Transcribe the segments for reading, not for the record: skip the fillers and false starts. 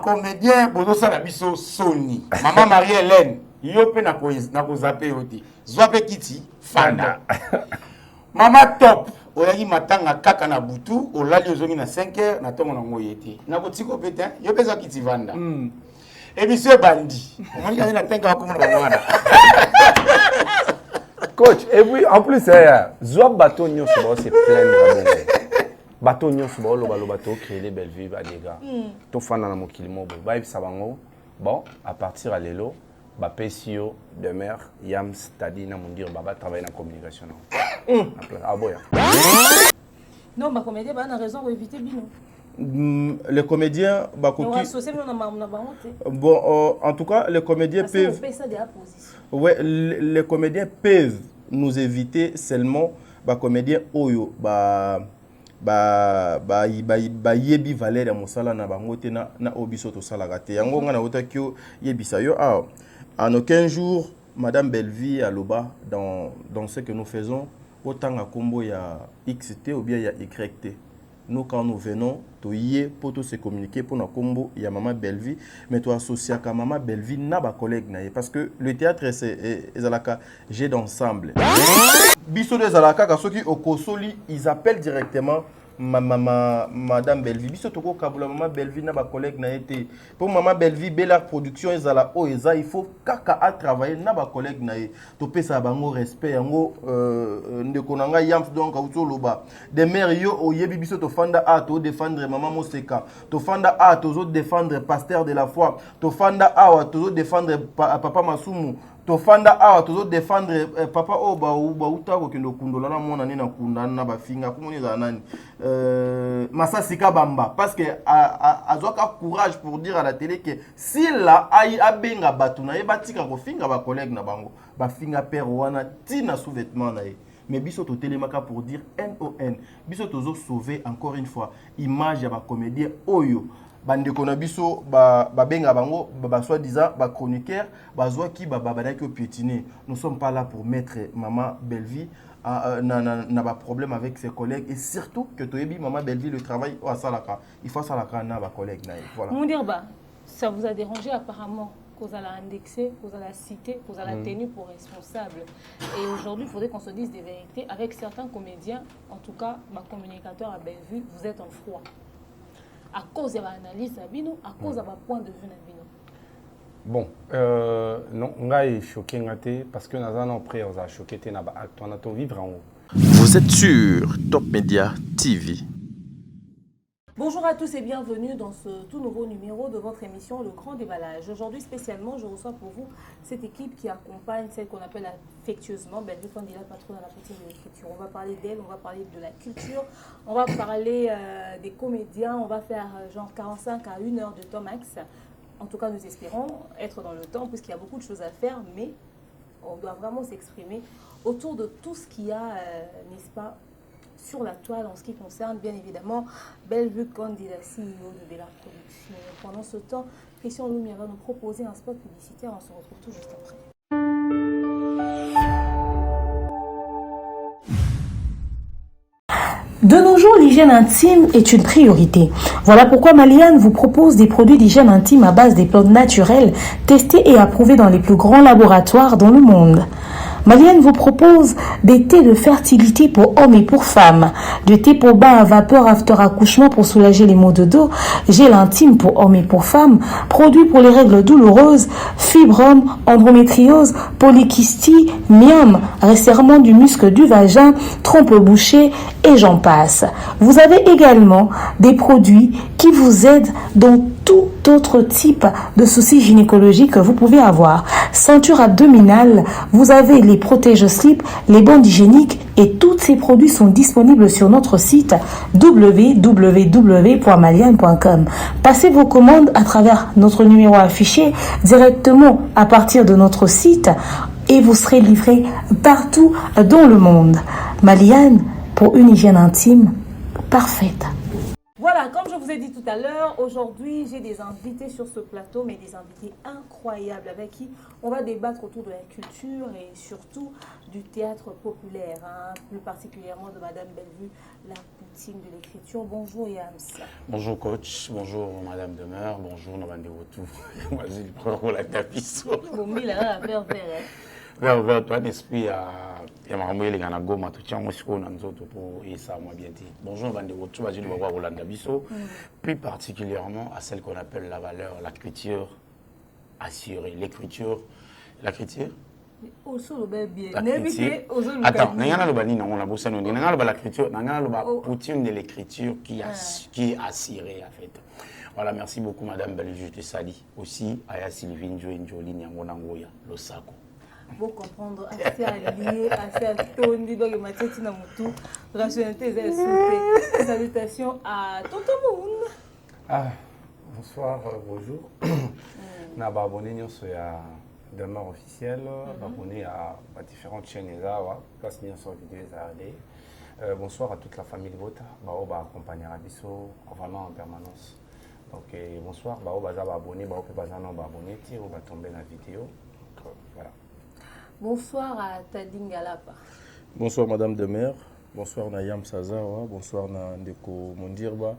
comédien, bozo sala biso Sony. Maman Marie-Hélène, yo pe na ko zappé oti. Zwape kiti fanda. Mama top, oyaki matanga kaka na butu, olali ozongi na 5h na tongo na ngoyete. Na ko tiko pete, yo pe kiti vanda. Et puis c'est bandi. On dit na tenga ko mona bana. Coach, et puis en plus Zouab bateau nyo c'est plein de bateau nyo so lo bateau créer les belles vies à des gars. To fana na mokili mo ba ça bango. Bon, à partir à l'élo, ba PCO de mer Yam Stadi na mon dire baba travailler en communication. Ah boya. Non, ma comédien ba na raison pour éviter bino. Les comédiens bon, en tout cas les comédiens peuvent les comédiens peuvent nous éviter seulement comédiens oyo yebi valeur ya mosala na bango te na obiso to sala gate yango ngana otaki yebisa yo en aucun jour madame Bellevie aloba dans ce que nous faisons autant à combo ya XT ou bien ya YT. Nous, quand nous venons, tu y es pour se communiquer pour notre combo, il y a Maman Bellevie, mais tu associé à Maman Bellevie, n'a pas collègue. Parce que le théâtre, c'est j'ai d'ensemble. Bisso des Alaka, ceux qui au Kosoli, ils appellent directement Madame Bellevie. Bisso Toko Kabula, Maman Bellevie, n'a pas collègue. Pour Maman Bellevie, Bella Production, il faut kaka à travailler, n'a pas collègue. Tu peux savoir un respect, un de konanga yams donc à Loba. Des mères yo au yebi biso to fanda a to défendre Maman Moseka. To fanda a to défendre pasteur de la foi. To fanda a to défendre Papa Masumu. Tofanda awa tozo défendre papa oba uta ko kendo kundola na mona nina kundana na bafinga komoni za nani Massa Sika Bamba parce que azoka courage pour dire à la télé que si la ai abenga batuna e batika ko finga ba collègue na bango ba finga père wana tina sous-vêtement na mais biso to télémaka pour dire NON biso tozo sauver encore une fois image ya ba comédien oyo bande kona biso benga bango soi-disant chroniqueur bazwa ki badaki piétiner. Nous sommes pas là pour mettre Maman Bellevie n'a pas problème avec ses collègues et surtout que toyebi Maman Bellevie le travail à salaka il faut salaka na ba collègue na voilà. Mondirba, ça vous a dérangé apparemment qu'on a indexé, qu'on a cité, qu'on a tenu pour responsable. Et aujourd'hui, il faudrait qu'on se dise des vérités avec certains comédiens, en tout cas, ma communicateur a bien vu, vous êtes en froid. À cause de l'analyse à Bino, à cause de ma point de vue à Bino. Bon, non, on est choqué parce que nous avons pris, on a choqué, on a vivre en haut. Vous êtes sur Top Media TV. Bonjour à tous et bienvenue dans ce tout nouveau numéro de votre émission Le Grand Déballage. Aujourd'hui spécialement, je reçois pour vous cette équipe qui accompagne celle qu'on appelle affectueusement Bellevie Candila, patron à la petite de l'écriture. On va parler d'elle, on va parler de la culture, on va parler des comédiens, on va faire genre 45 à 1 heure de temps max. En tout cas, nous espérons être dans le temps puisqu'il y a beaucoup de choses à faire, mais on doit vraiment s'exprimer autour de tout ce qu'il y a, n'est-ce pas, sur la toile en ce qui concerne bien évidemment Bellevue Candila, CEO de Bella Production. Pendant ce temps, Christian Loumia va nous proposer un spot publicitaire. On se retrouve tout juste après. De nos jours, l'hygiène intime est une priorité. Voilà pourquoi Maliane vous propose des produits d'hygiène intime à base des plantes naturelles, testés et approuvés dans les plus grands laboratoires dans le monde. Maliane vous propose des thés de fertilité pour hommes et pour femmes, du thé pour bain à vapeur after accouchement pour soulager les maux de dos, gel intime pour hommes et pour femmes, produits pour les règles douloureuses, fibrome, endométriose, polykystie, myome, resserrement du muscle du vagin, trompe bouchée et j'en passe. Vous avez également des produits qui vous aident dans tout autre type de soucis gynécologiques que vous pouvez avoir. Ceinture abdominale, vous avez les protège-slip, les bandes hygiéniques et tous ces produits sont disponibles sur notre site www.maliane.com. Passez vos commandes à travers notre numéro affiché directement à partir de notre site et vous serez livré partout dans le monde. Maliane, pour une hygiène intime parfaite. Voilà, comme je vous ai dit tout à l'heure, aujourd'hui j'ai des invités sur ce plateau, mais des invités incroyables avec qui on va débattre autour de la culture et surtout du théâtre populaire, plus particulièrement de Madame Bellevue, la intime de l'écriture. Bonjour Yams. Bonjour coach, bonjour Madame Demeure, bonjour Nobande Wotou. Moi j'ai le problème la tapisso. Bon, il a vers Vers toi l'esprit ya makambo les gana goma tout tient moi siko na nzoto pour et ça moi bien dit. Bonjour Nobande Wotou, j'ai le voir Rolanda Bisso, plus particulièrement à celle qu'on appelle la valeur, l'écriture assurée, l'écriture. Aussi le bien. Attends, n'ayant le bani on a bossé nous, n'ayant le l'écriture, n'ayant le routine de l'écriture qui est assurée en fait. Voilà, merci beaucoup Madame Belge, je te salue aussi Aya Sylvine Jolie Nyango Nangoya Losako. Pour comprendre assez allié, assez atondi donc ma tête na mutu, rationalité est souhaitée. Salutations à Tonton Moon. Bonsoir, bonjour. Na abonné nyonso ya Demeure officielle, abonné à différentes chaînes place nyonso vidéo bonsoir à toute la famille Vota, ba accompagner Abisso vraiment en permanence. Donc bonsoir, baza abonné, baza non abonné, tiro ba tomber la vidéo. Donc voilà. Bonsoir à Tadinga Lapa. Bonsoir Madame Demeure, bonsoir Nayam Sazawa, bonsoir na Ndeko Mondirba.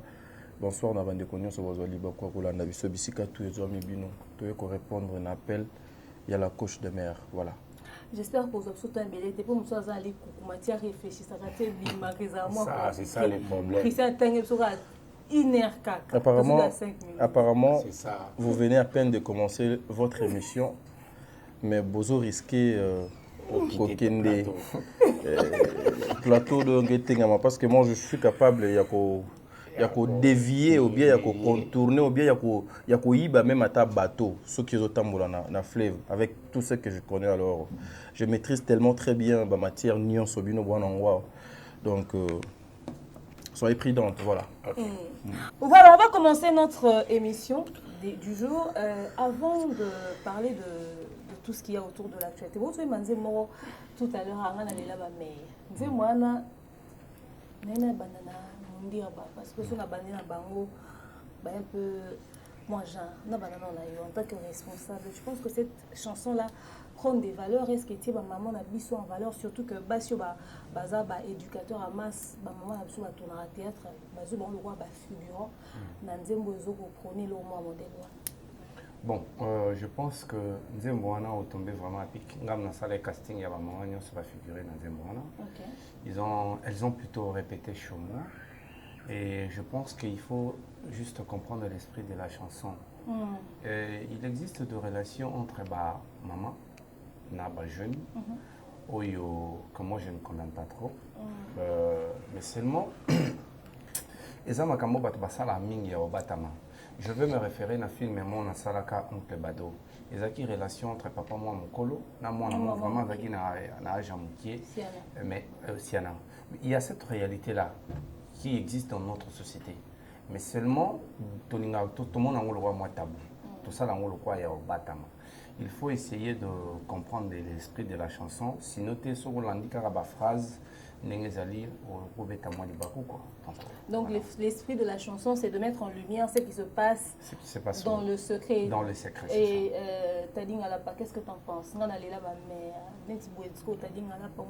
Bonsoir, na bande konyo so bazwa liba kwa kolanda biso bisika tout ezo mibino to ko répondre un appel il y a la coach de mer voilà. J'espère que vous avez tout un bel été pour me sois allé matière réfléchir ça va être bima réservoir. Ça c'est ça les problèmes. Christian Tanguy sera 1h04. Apparemment vous venez à peine de commencer votre émission mais bozo risqué kokende plateau de Ngetengama parce que moi je suis capable il y a qu'à dévier ou bien il y a qu'à contourner ou bien il y a qu'à iba même à ta bateau ceux qui ont na fleuve avec tout ce que je connais alors je maîtrise tellement très bien ma matière nion sobino boanangwa donc soyez prudentes voilà. Voilà, on va commencer notre émission du jour avant de parler de tout ce qu'il y a autour de l'actualité. Vous savez manze moro tout à l'heure à la là mais nze mwana nena banana parce que si on a banné un bango, un peu moi j'ai en tant que responsable. Je pense que cette chanson-là prend des valeurs. Est-ce que tu maman a mis en valeur, surtout que Basio baza éducateur à masse, maman a besoin de tourner à théâtre, bazo bon le roi figurant, nanzembo zo ko prôner le roi modèle. Bon, je pense que Nzembo Wana a tombé vraiment à pic. Ngam na salle casting ya maman nyonso va figurer dans Nzembo Wana. Elles ont plutôt répété chez moi. Et je pense qu'il faut juste comprendre l'esprit de la chanson. Il existe des relations entre maman et jeune, que moi je ne condamne pas trop. Mais seulement, je veux me référer à un film Mon Salaka Oncle Bado. Il y a une relation entre papa et moi, mon colo, vraiment avec un âge mais il y a cette réalité-là qui existe dans notre société. Mais seulement, tout le monde a le droit tabou. Tout ça, il faut essayer de comprendre l'esprit de la chanson. Si noter sur la phrase, donc l'esprit de la chanson, c'est de mettre en lumière ce qui se passe dans le secret. Dans le secret. Et Tadinga Lapa, qu'est-ce que tu en penses? Non, allez là, mais Tadinga Lapa,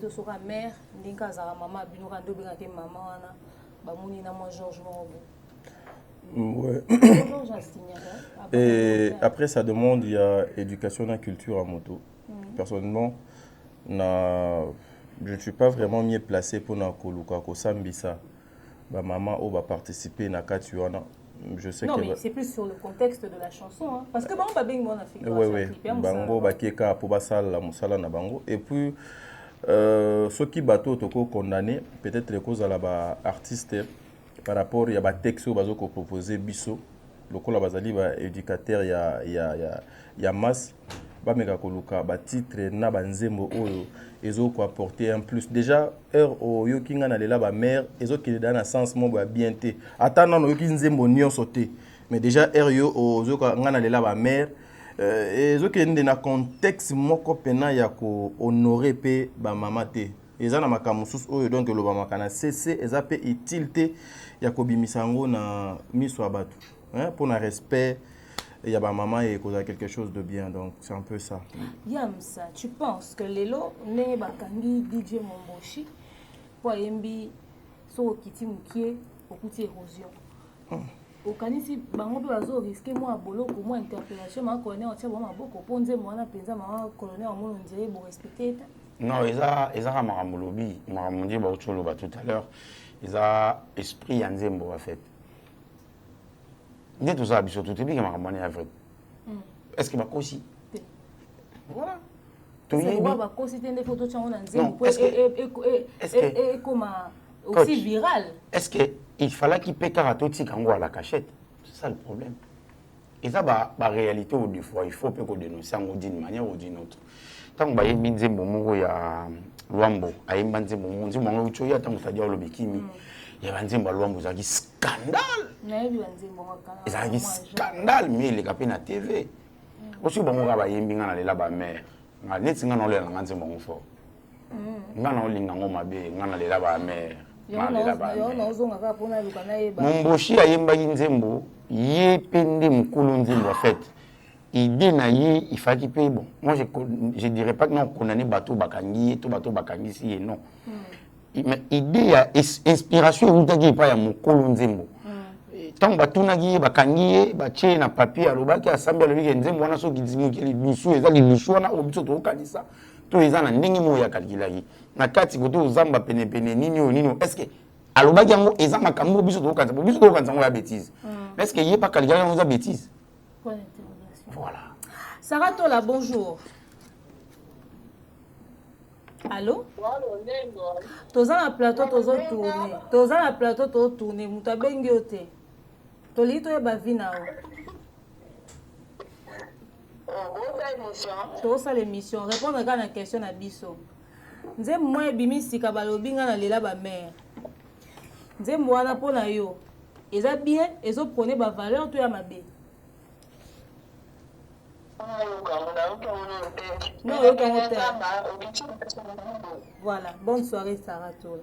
tu seras mère, maman, ouais. Et après ça demande il y a éducation et culture à moto. Personnellement, je ne suis pas vraiment mieux placé pour na koluka ko sambisa. Ba maman va participer na katuana. Je sais non, que mais c'est plus sur le contexte de la chanson hein? Parce que bango ba beng mon Afrique. Oui, bango ba keka po basala la musala na bango et puis ceux qui bateau toko condamné peut-être les causes à la artiste par rapport il y a ba texte bazo ko proposer biso lokola bazali ba éducateur ya masse ba meka koluka ba titre na ba nzembo oyo ezo ko apporter un plus déjà heure o yo kinga na lela ba mère ezo ki dans un sens mo ba bien té atana no yo ki nzembo nyonso te mais déjà heure yo ozo ko ngana lela ba mère ezokende na contexte moko pena ya ko honorer pe ba mama te eza na makambo mosusu oyo donc loba makana cc eza pe utile te ya kobimisa yango na miso ya bato pour na respect ya ba mama et cause quelque chose de bien donc c'est un peu ça. Yamsa, tu penses que lelo ne bakangi DJ Momboshi pour yembi so okiti mukie okuti érosion okanisi bango mpe bazoriske mwa boloko mwa interpellation maa colonel otia bango maboko mpo nzembo wana mpenza maa colonel omona ondire borespecte ete non ezaka makambo lobi makambo nde bauti oloba tout à l'heure eza esprit ya nzembo en fait nde tozala biso totebike makambo wana ya vrai est ce que bakosi voilà toyebi bakosi te nde foto tiango na nzembo po ekoma aussi viral est ce que il fallait qu'il paie kaka totika yango à la cachette c'est ça le problème eza baréalité au des fois il faut mpe kodénoncer yango d'une manière ou d'une autre ntango bayembi nzembo moko ya lwambo ayemba nzembo moko nzembo yango euti oya ntango tadi olobi kimi ya banzembo ya lwambo ezalaki scandale ezalaki scandale mais eleka mpe na tv osi bango kaka bayembi nga na lela bamare neti nga na olela nanga nzembo yango fort nga na olinga yango mabe nga na lela bamare momboshi ayembaki nzembo ye mpe nde mokulu nzembo en fait idée na ye ifaki mpe bon moi je dirais pas que non condamné bateau bakangi ye to bateau bakangisi ye non mais idée ya inspiration eutaki epai ya mokulu nzembo ntango batunaki ye bakangi ye batie na papier alobaki asambi alobiki nzembo wana soki mokili lusu eza lilusu wana oyo biso tokokanisa to eza na ndenge moko ya kalikilaki na kati kote ozamba penepene nini oyo nini est ce que alobaki yango eza makambo biso tokokanisa bo biso tokokanisa yango ya bêtise mais est ce que ye pa kalikilaki yango eza bêtise voilà Sarah Tola bonjour allô toza na plateau tozotourne moto abengi yo te tolii toyeba vi na yo tozosala émission répondre kaka na question na biso nzembo mwa ebimi sika balobi nga na lela bamare nzembo wana mpo na yo eza bien ezoprone bavaleur to ya mabe non oyokango te voilà bonne soirée Sarah Tola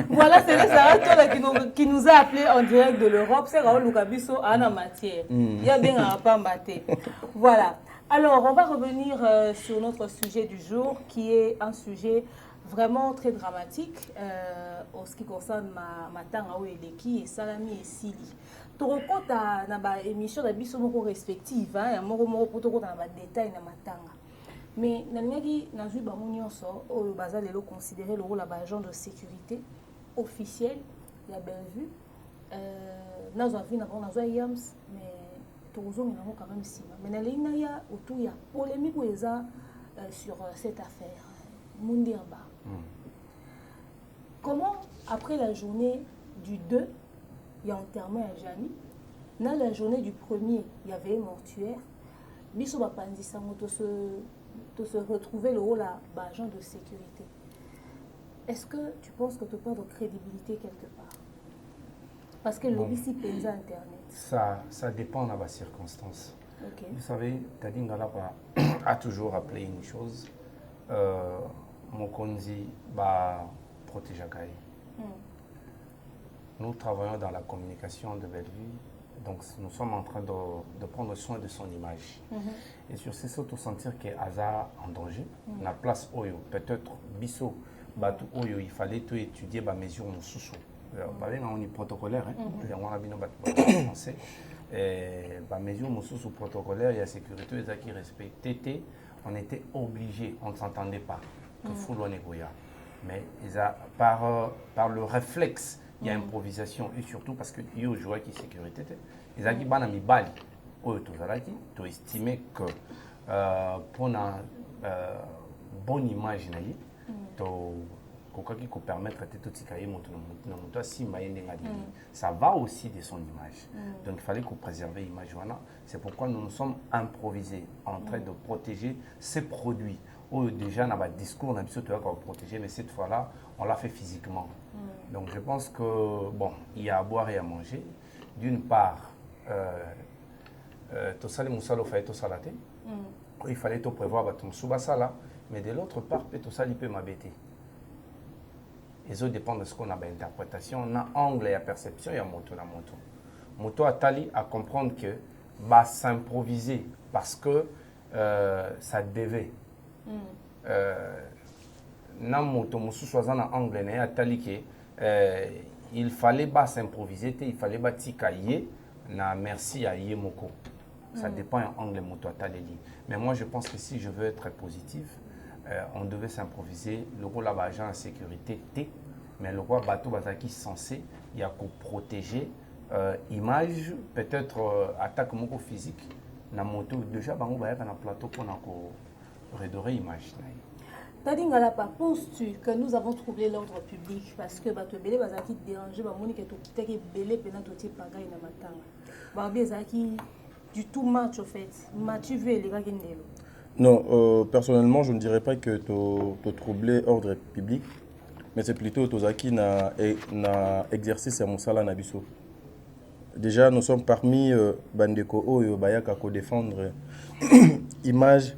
voilà, c'est Sarah Tola qui nous a appelé en direct de l'Europe. C'est Raoul Lukabiso à la matière. Il y a bien un pas maté. Voilà. Alors, on va revenir sur notre sujet du jour, qui est un sujet vraiment très dramatique en ce qui concerne ma tanga ou eleki et salami et sili. Torokot na ba émission d'abiso moko respective, hein, moko pour torokot na ba détail na matanga. Mais nalingaki nazui bango nyonso oyo baza lelo considérer le rôle de agent de sécurité officiel ya Bellevue nazo avi na bango nazo yams mais tozongi nango quand même sima mais nalingi na ya autour ya polémique eza sur cette affaire Mundirba. Comment après la journée du 2 il y a enterrement à Jani, dans la journée du 1er il y avait un mortuaire biso bapandisa moto se retrouver le rôle d'agent de sécurité. Est-ce que tu penses que tu perds de crédibilité quelque part? Parce que le lobby pensa Internet. Ça dépend de la circonstance. Okay. Vous savez, Tadingala a toujours rappelé une chose. Mokonzi va protéger Gaï. Nous travaillons dans la communication de Bellevue. Donc nous sommes en train de prendre soin de son image. Et sur ce, surtout sentir que Aza en danger. La place Oyo, peut-être Bisso, Batou Oyo, il fallait tout étudier la mesure en sous-sous. On est protocolaire, on a bien français. La mesure en sous-sous protocolaire, il y a sécurité, il y a qui respectent. On était obligé, on ne s'entendait pas. Que fou l'on est goya. Mais par le réflexe, il y a improvisation et surtout parce que il y a un joueur qui est sécurité. Les amis banami bali, oyo tozalaki, to estimer que pour une bonne image naïe, to kokaki ko permettre à tout tikaye monto na monto si maïne ngadi. Ça va aussi de son image. Donc il fallait qu'on préserve l'image wana. C'est pourquoi nous nous sommes improvisés en train de protéger ces produits. Déjà dans le discours on a besoin de protéger, mais cette fois-là on l'a fait physiquement. Donc je pense que bon, il y a à boire et à manger. D'une part, tout ça les moussalo fait tout ça là, il fallait tout prévoir ton soubasala, mais de l'autre part tout ça il peut m'abêter. Les autres dépendent de ce qu'on a d'interprétation, on a angle et à perception, il y a moto na moto. Moto a tali à comprendre que va s'improviser parce que ça devait. na moto mosusu aza na angle na ye atali ke il fallait pas s'improviser, il fallait pas tika ye na merci à ye moko. Ça dépend de l'angle moto ataleli. Mais moi je pense que si je veux être positif, on devait s'improviser. Le rôle là agent en sécurité T, mais le roi bateau bazaki censé il y a qu'au protéger image peut-être attaque moko physique na moto déjà bango ba na plateau pour na ko redorer image na. Tadingala, penses-tu que nous avons troublé l'ordre public parce que bato belé bazaki dérangé ba moni que to kitaki belé pena to ti pagaille na matanga. Ba bezaki du tout match au fait. M'as-tu vu les gars gendelo? Non, personnellement, je ne dirais pas que tu troublé l'ordre public, mais c'est plutôt Tozaki na exercice à Moussala Nabiso. Déjà, nous sommes parmi Bandeko Oyo Bayaka ko défendre image.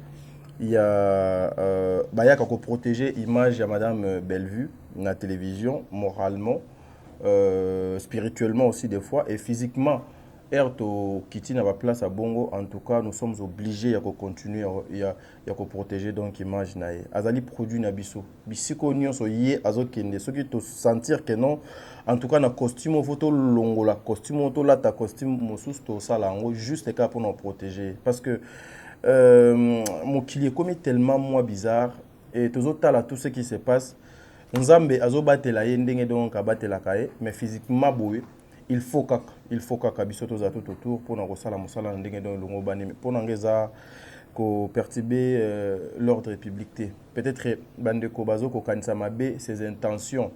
Il y a Bayaka ko protéger image à Madame Bellevue na télévision, moralement, spirituellement aussi des fois et physiquement. Erto Kiti n'a pas place à Bongo, en tout cas, nous sommes obligés de continuer à protéger donc l'image. Azali produit Nabiso. Bisiko nyon so yé azo kende. Ce qui te sentir que non, en tout cas, na costume photo longo la costume auto là ta costume mosus to sala en juste cas pour nous protéger. Parce que mon kili est comme tellement moi bizarre et tous autres là tout ce qui se passe. Nzambe azo batela yendenge donc abatela kae, mais physiquement boue. Il faut que biso toza tout autour pour nous sala musala ndenge don longo bani pour ngeza ko perturber l'ordre public. Peut-être bande ko bazo ko kanisa mabe ses intentions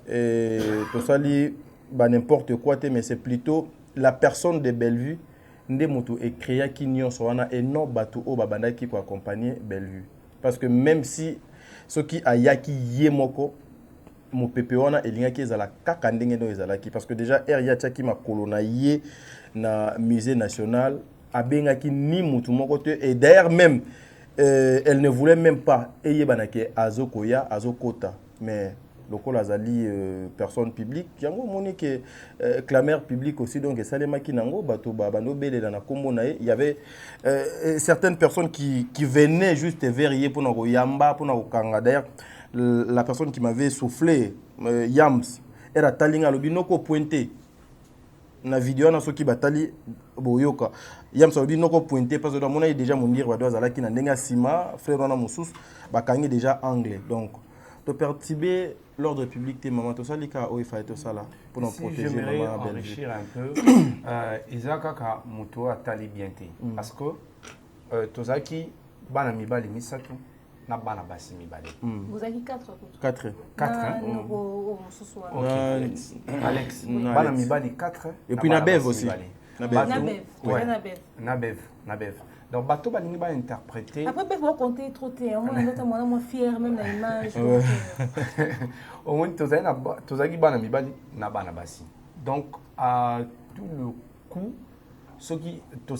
et tout ça li ba n'importe quoi mais c'est plutôt la personne de Bellevue ndé moto e créa ki nyonso wana et non bato o babandaki ko accompagner Bellevue parce que même si ce qui ayaki yemoko mon pépéona et l'ingaki ezala kaka ndenge ndo ezalaki parce que déjà ya tchaki ma kolona ye na musée national abengaki ni mutu moko te et d'ailleurs même elle ne voulait même pas eyebanake azokoya azokota mais lokola azali personne publique yango monique clameur public aussi donc salemaki nango bato bando belela na kombo na il y avait certaines personnes qui venaient juste vers ye pour na yamba pour na kanga d'ailleurs la personne qui m'avait soufflé, Yams, elle a talinga lobinoko pointé. Na vidéo na soki batali boyoka. Yams a lobinoko pointé parce que dans mon âge déjà mon dire wadoza la qui na ndenga sima frère wana moussous bakangi déjà anglais. Donc to perturber l'ordre public te maman to salika o il fallait to sala pour nous protéger maman belle. Enrichir un peu Isaka ka muto atali bienté parce que tozaki bana mibali misato. Vous avez 4 4. 4 Alex. Banamibali 4. Et puis Nabev aussi. Nabev. Donc bateau balingi ba interpréter. Après peut vous compter trop moi fier même la image. Au moins tozaki banamibali na bana basi. Donc à tout le coup ce qui te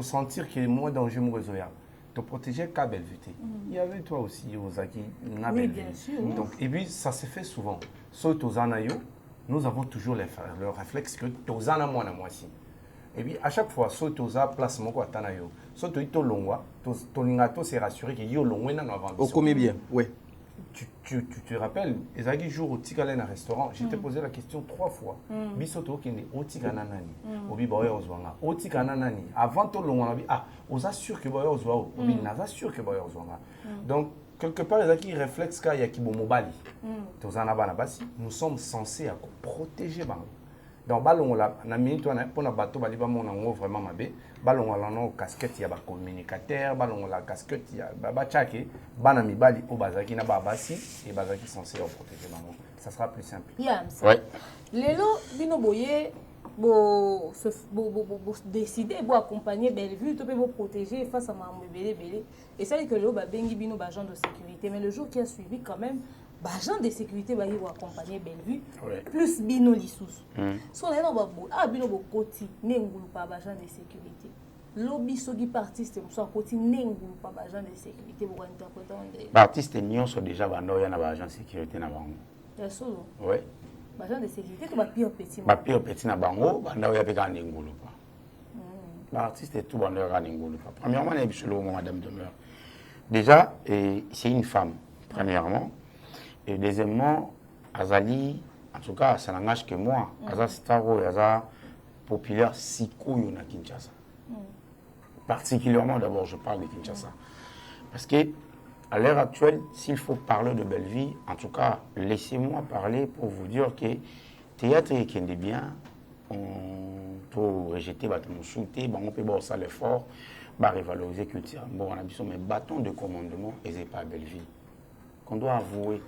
sentir que moins danger mozoya. Te protéger qu'à Bellevue. Il y avait toi aussi, Ozaki, oui, bien sûr. Donc, et puis, ça se fait souvent. Sauf aux anayo, nous avons toujours le réflexe que aux anamois na moisi. Et puis, à chaque fois, sauf aux a place mon quoi tanayo. Sauf aux longwa, ton lingato s'est rassuré que yo longwa na avant. Au combien bien, oui. Tu te rappelles, Ezagi jour au Tigalen un restaurant, je t'ai posé la question 3 fois. Bisoto kende au Tigana nani, obi boya ozwanga, au Tigana nani. Avant to longwa bi ah, osa sûr que boya ozwa, obi naza sûr que boya ozwanga. Donc quelque part Ezagi réflexe ka ya kibo mobali. Tozana bana basi, nous sommes censés à protéger bango. Donc ballon la na minute on a pour na bateau bali ba mon ngo vraiment mabé ballon la no casquette ya ba communicateur ballon la casquette ya ba tchake bana mibali o bazaki na ba basi et bazaki censé protéger bango ça sera plus simple. Ouais. Lelo bino boye bo décider bo accompagner Bellevue to peut vous protéger face à mambo belé et ça que le ba bengi bino ba agent de sécurité mais le jour qui a suivi quand même agent de sécurité va y accompagner Bellevue plus bino lisous so là on va bino bokoti nengulu pa agent de sécurité lobby sogi artiste so koti nengulu pa agent de sécurité pour interpréter artiste nyonso déjà bando ya na agent de sécurité na bango solo oui agent de sécurité to ba pire petit na bango bando ya peka nengulu pa artiste tout bando ya nengulu pa premièrement na bisolo madame demeure déjà c'est une femme premièrement Et deuxièmement, Azali, en tout cas, ça n'engage que moi. Azali Staro et Azali populaire Sikoyo na Kinshasa. Particulièrement, d'abord, je parle de Kinshasa. Parce que à l'heure actuelle, s'il faut parler de Belleville, en tout cas, laissez-moi parler pour vous dire que théâtre est bien, on peut rejeter, on shooter, on peut faire ça l'effort, on revaloriser la culture. Bon, on a dit ça, mais bâton de commandement, et c'est pas Belleville. Qu'on doit avouer.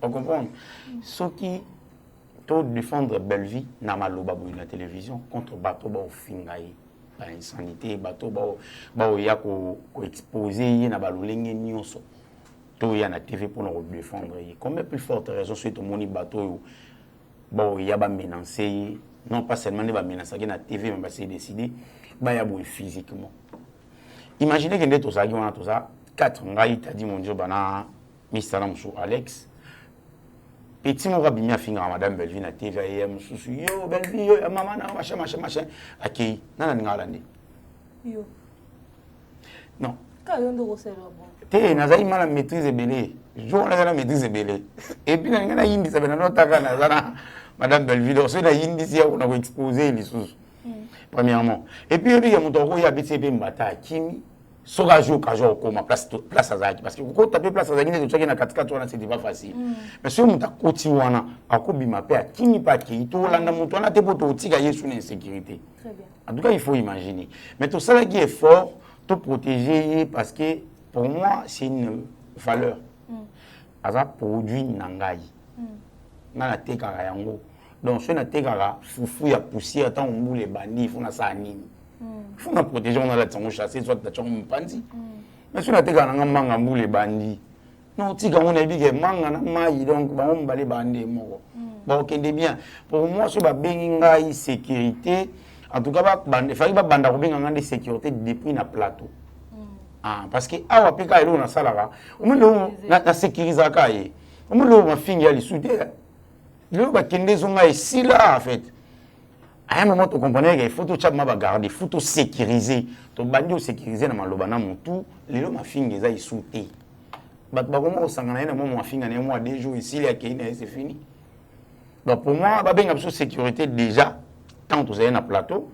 On comprend. Ceux qui doivent défendre Belleville, n'a pas la télévision, contre bateau, au fingaï. Insanité, bateau, il y a exposé, na balolenge nyonso. To ya na TV pour nous défendre. Combien plus forte raison suite au moni bateau, il y a ba menacer, non pas seulement ba menacer na TV, mais c'est décidé, il y a physiquement. Imaginez que nous tous ça, tout ça, 4 ngai t'a dit mon Dieu bana Mr. Namsou Alex. Petit mon rabbi m'a fini à Madame Belleville na TV AM sous yo Belleville yo maman na machin aki na ngala ndi Yo. Non. Ka yondo roselo bon. Te nazali mala maîtrise belé. Jo na la maîtrise belé. Et puis na ngana yindi ça na taka na zana Madame Belleville so na yindi si ya ko exposer les sous. Premièrement. Et puis il y a mon toko ya BTP mbata kimi. Soka jour ka jour ko ma place azaki parce que ko taper place azaki ne tsoki na 4-4 wana c'était pas facile. Mais si on t'a koti wana akobima pe akimi pa ki to landa mutu wana te poto tika yesu na insécurité. Très bien. En tout cas, il faut imaginer. Mais tout ça qui est fort, tout protéger parce que pour moi c'est une valeur. Aza produit nangai. Na tekara yango. Donc si na tekara fufu ya poussière tant on les bandits font ça anime. Faut na protéger on a la tsango chasser soit ta tsango mpandi. Mais si na tekara nga manga mbu les bandits. Non tika on a dit que manga na mai donc ba on balé bandits moko. Bon kende bien. Pour moi so ba bengai sécurité en tout cas il fallait ba banda ko benga ngande sécurité depuis na plateau. Ah parce que awa peka elo na salara. O mo na sécuriser ka ye. O mo lo ma fingi ali soudé. Le ba kende zonga ici là en fait. À un moment, tu comprenais qu'il faut tout garder, il faut tout sécuriser. Tu bandio sécuriser dans maloba na mutu, les gens ma fingi za isouté. Ba comment au sangana na moi finga na moi 2 jours ici là c'est fini. Donc pour moi, ba benga sur sécurité déjà tant tu es na plateau,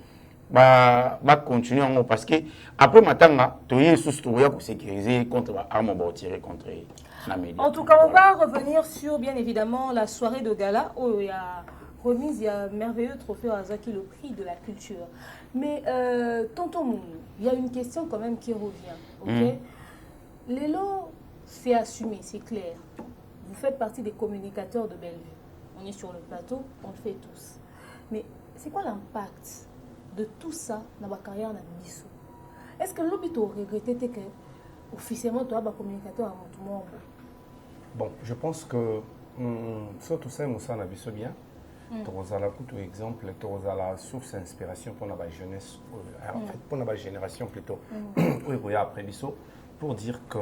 ba continuer en parce que après matanga, tu es sous storia pour sécuriser contre arme ba tirer contre la média. En tout cas, on va revenir sur bien évidemment la soirée de gala où il y a remise, il y a un merveilleux trophée à Azaki, le prix de la culture. Mais tonton Mounou, il y a une question quand même qui revient. Ok, Lélo, c'est assumé, c'est clair. Vous faites partie des communicateurs de Bellevue. On est sur le plateau, on le fait tous. Mais c'est quoi l'impact de tout ça dans ma carrière dans Bissou? Est-ce que l'obito regretté que officiellement tu as un communicateur à mon monde? Bon, je pense que tout ça, on a vu bien. Tu as un exemple, tu as la source d'inspiration pour la jeunesse, en fait, pour la génération plutôt. Oui, oui, après Bissau, pour dire que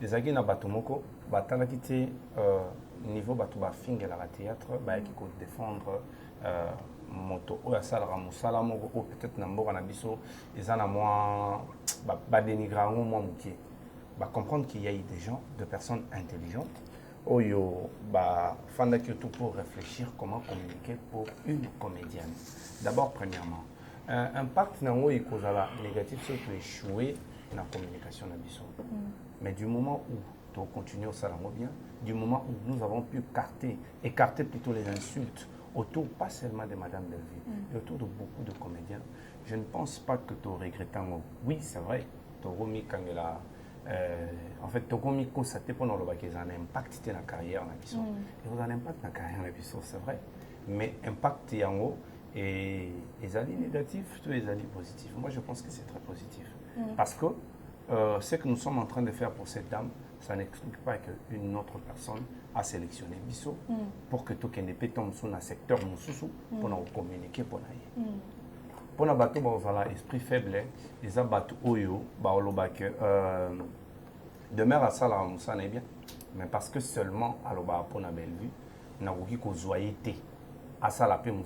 les agents na batomoko, batana quitté niveau batuba finge la théâtre, qui peut défendre moto ou à salara musala moko ou peut-être n'ambo na Bissau, ils en a moins dénigrant ou moins moukier. Comprendre qu'il y a des gens, de personnes intelligentes. Oyo, fanda tout pour réfléchir comment communiquer pour une comédienne. D'abord, premièrement, impact nango ikozala négatif c'est que échouer dans la communication na biso. Mais du moment où tu continues au salon bien, du moment où nous avons pu écarter plutôt les insultes autour, pas seulement de Madame Belleville, mais autour de beaucoup de comédiens, je ne pense pas que tu regrettes. Oui, c'est vrai, tu as remis quand il a en fait, tu as constaté pendant le bac qu'ils ont un impact dans la carrière. Ils ont un impact dans la carrière, c'est vrai. Mais impact en haut, et les alliés négatifs, tous les alliés positifs. Moi, je pense que c'est très positif. Parce que ce que nous sommes en train de faire pour cette dame, ça n'explique pas qu'une autre personne a sélectionné Bissau pour que tout le monde tombe sur un secteur pour nous communiquer pour nous. Pour les bateaux, ils ont l'esprit faible, ils ont battu Oyo, de mer à Salah, ça n'est bien. Mais parce que seulement, pour la Bellevue, nous avons dit à Salah, pour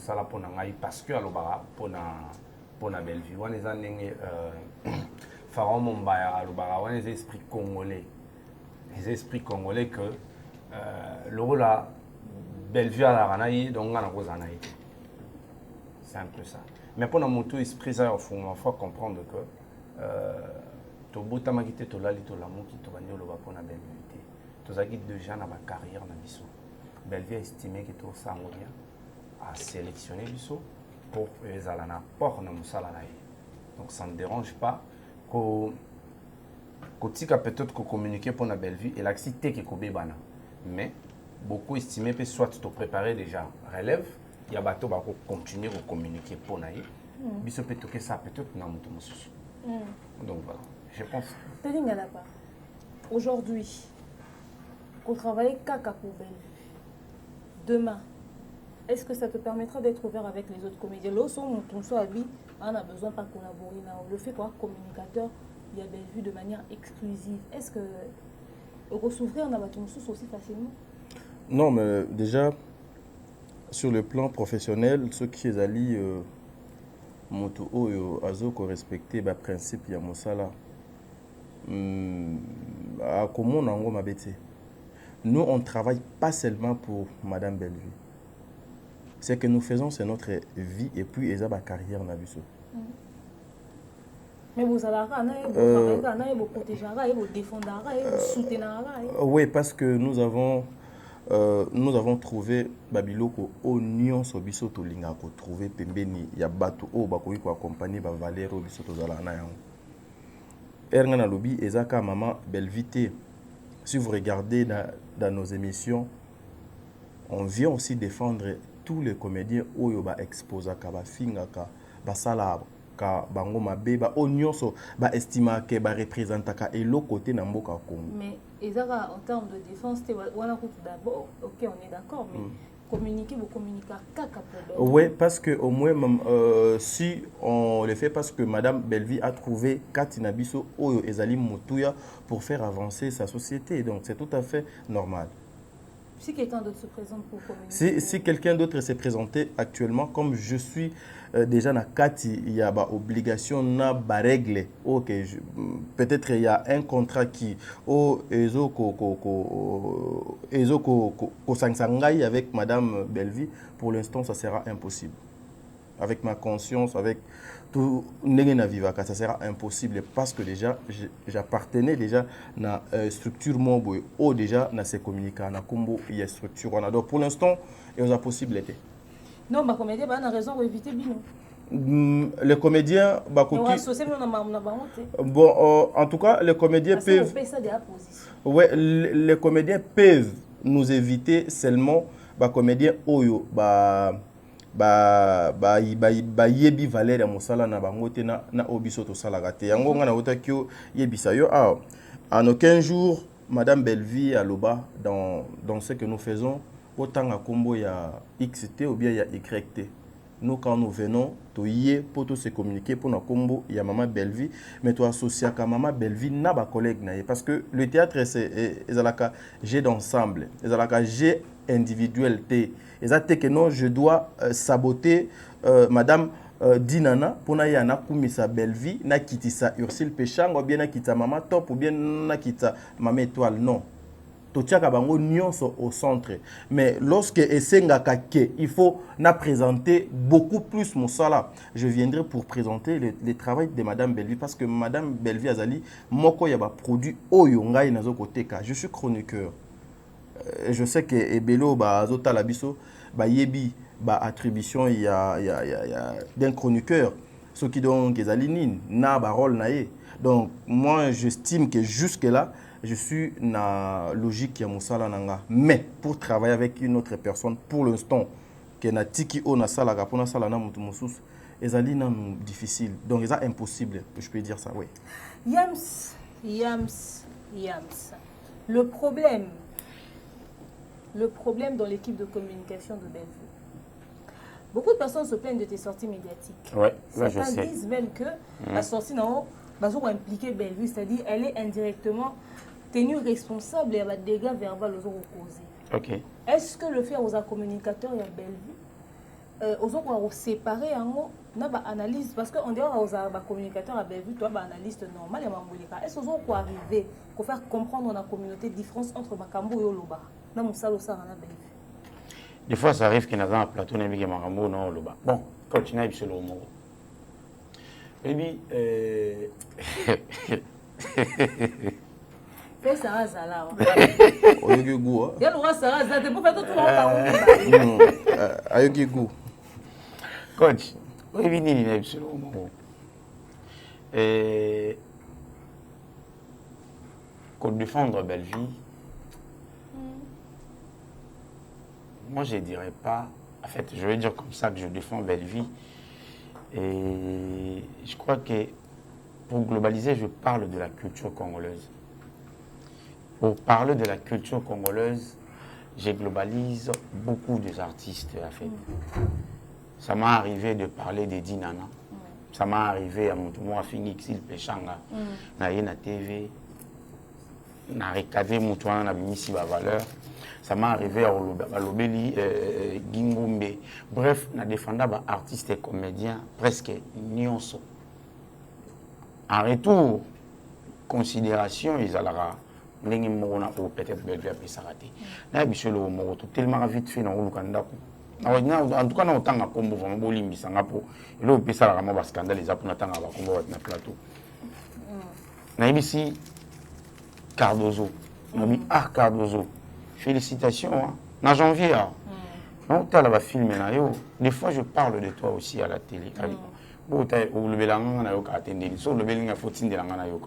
parce que pour la Bellevue, on les a Pharaon Mombaya, on les esprits congolais. Les esprits congolais que le rôle à Bellevue à la Ranaï, donc on a Rosanaï. C'est un peu ça. Mais pour notre esprit, il faut comprendre que Tobota Magite Tolali Tolamo qui Tobanio le Vapon à Bellevue. Tozaki déjà dans ma carrière dans Bissau. Bellevue a estimé que tout ça a sélectionné Bissau pour les alana port na musala. Donc ça ne dérange pas que Kotika peut-être que communiquer pour la Bellevue et l'accident qui est bana. Mais beaucoup estimé que soit tu préparer déjà relève, il y a bateau va continuer à communiquer pour naï. Bissau peut toquer ça peut-être dans mon souci. Donc voilà, je pense. Aujourd'hui, qu'on travaille caca pour Bellevue. Demain, est-ce que ça te permettra d'être ouvert avec les autres comédiens? Là, on a besoin pas collaborer. Le fait quoi, communicateur, il y a Bellevue de manière exclusive. Est-ce que s'ouvrir en abattant aussi facilement? Non, mais déjà, sur le plan professionnel, ceux qui sont allés moto azo respecter le principe ya mosala. Comment on a nous, on ne travaille pas seulement pour Madame Bellevue. Ce que nous faisons, c'est notre vie et puis ils ont ma carrière dans Bissau. Mais vous allez vous protéger, vous défendre, vous soutenir. Oui, parce que nous avons trouvé Babiloko oignon sur Bissau Tolinga ko trouvé pembeni ya bato o bakoyi ko accompagner ba Valero Bissau tozala na yango. Erngana lobi ezaka maman Bellevue. Si vous regardez dans nos émissions, on vient aussi défendre tous les comédiens oyo ba exposa ka ba finga ka ba sala ka bango mabe ba onyoso ba estima ke ba représenta ka elo côté na mboka Congo. Mais ezaka en termes de défense te wana ko d'abord OK on est d'accord mais communiquer vous communiquer kaka pour oui, parce que au moins si on le fait parce que Madame Bellevue a trouvé Katina Biso Oyo Ezali Moutouya pour faire avancer sa société. Donc c'est tout à fait normal. Si quelqu'un d'autre se présente pour communiquer. Si quelqu'un d'autre s'est présenté actuellement, comme je suis déjà dans Kati, il y a une obligation, na ba règle. OK, peut-être il y a un contrat qui avec Madame Bellevue. Pour l'instant, ça sera impossible. Avec ma conscience, avec tout ça sera impossible parce que déjà j'appartenais déjà à la structure Moboy ou déjà dans ces communicants na combo il y a structure donc pour l'instant il y a possibilité. Non, ma comédien a raison pour éviter bino. Les comédiens bon en tout cas les comédiens peuvent les comédiens peuvent nous éviter seulement les comédiens oyo yebi valeur ya mosala na bango te na obiso to sala gate yango nga na otaki yebisa yo en aucun jour Madame Bellevue aloba dans ce que nous faisons autant à combo ya XT ou bien ya YT. Nous quand nous venons to yé pour tout se communiquer pour na combo ya Maman Bellevue mais toi associé à Maman Bellevue na ba collègue na parce que le théâtre c'est ezalaka jeu d'ensemble ezalaka jeu individuel te. Et que non, je dois saboter Madame Dinana pour na yana kumisa Bellevue na kitisa Ursule Péchang ou bien na kita Mama Top ou bien na kita Mama Étoile. Non. Totiaka bango nyonso au centre. Mais lorsque esengaka ke il faut na présenter beaucoup plus mon sala. Je viendrai pour présenter le travail de Madame Bellevue parce que Madame Bellevue azali moko ya ba produit oyo ngai nazo koteka. Je suis chroniqueur. Je sais que Ebelo azota labiso ba yebi ba attribution il y a d'un chroniqueur ce qui donc ezali na ba rôle naé. Donc moi j'estime que jusque là je suis na logique ya mosala nanga mais pour travailler avec une autre personne pour l'instant que na tiki o na sala ka pona sala na mutu mosusu ezali na difficile donc c'est impossible je peux dire ça oui. Yams le problème dans l'équipe de communication de Bellevue. Beaucoup de personnes se plaignent de tes sorties médiatiques. Ouais, là je sais. Certains disent même que la sortie non, impliquer Bellevue, c'est-à-dire elle est indirectement tenue responsable et elle a des dégâts verbaux aux autres causés. OK. Est-ce que le fait aux communicateurs et à Bellevue, aux autres séparer en na ba analyse parce que on dirait aux communicateurs à Bellevue toi ba analyste normal et mambolika. Est-ce qu'ils ont arriver pour faire comprendre la communauté différence entre Makambo et Oloba? na musalo ça na Bellevue. Des fois, ça arrive qu'il y a un plateau, il y a un non, le bas. Bon, continue sur le mot. Et puis, Fais ça, ça là. Oyogi goût. Il y a le roi Sarah, ça te peut faire tout le monde. Ayogi goût. Coach, oui, il y a sur le mot. Et pour défendre Bellevue, moi je ne dirais pas, en fait je vais dire comme ça que je défends Bellevue et je crois que pour globaliser je parle de la culture congolaise. Pour parler de la culture congolaise, je globalise beaucoup des artistes en fait. Ça m'a arrivé de parler de Dinana. Ça m'est arrivé à mon tour à Phoenix, il péchanga. Na TV, na recadé mon tour na bimisi ba valeur. Ça m'est arrivé à Lobeli, Gingombe. Bref, na défenda ba artistes et comédiens presque nyonso. En retour, considération ils alara ndenge mona ou peut-être Bellevue a pesarate. Na biso le moko tellement vite fait na olukanda ko. En tout cas, on a un combo vraiment limbisanga pour et là on peut ça vraiment scandale les apuna tanga ba combo na plateau. Na ici Cardozo. On dit Cardozo. Félicitations hein. En janvier hein. On t'a la film na yo. Des fois je parle de toi aussi à la télé. Bon t'as le belanga na yo ka attendre. So le belinga faut tindelanga na yo.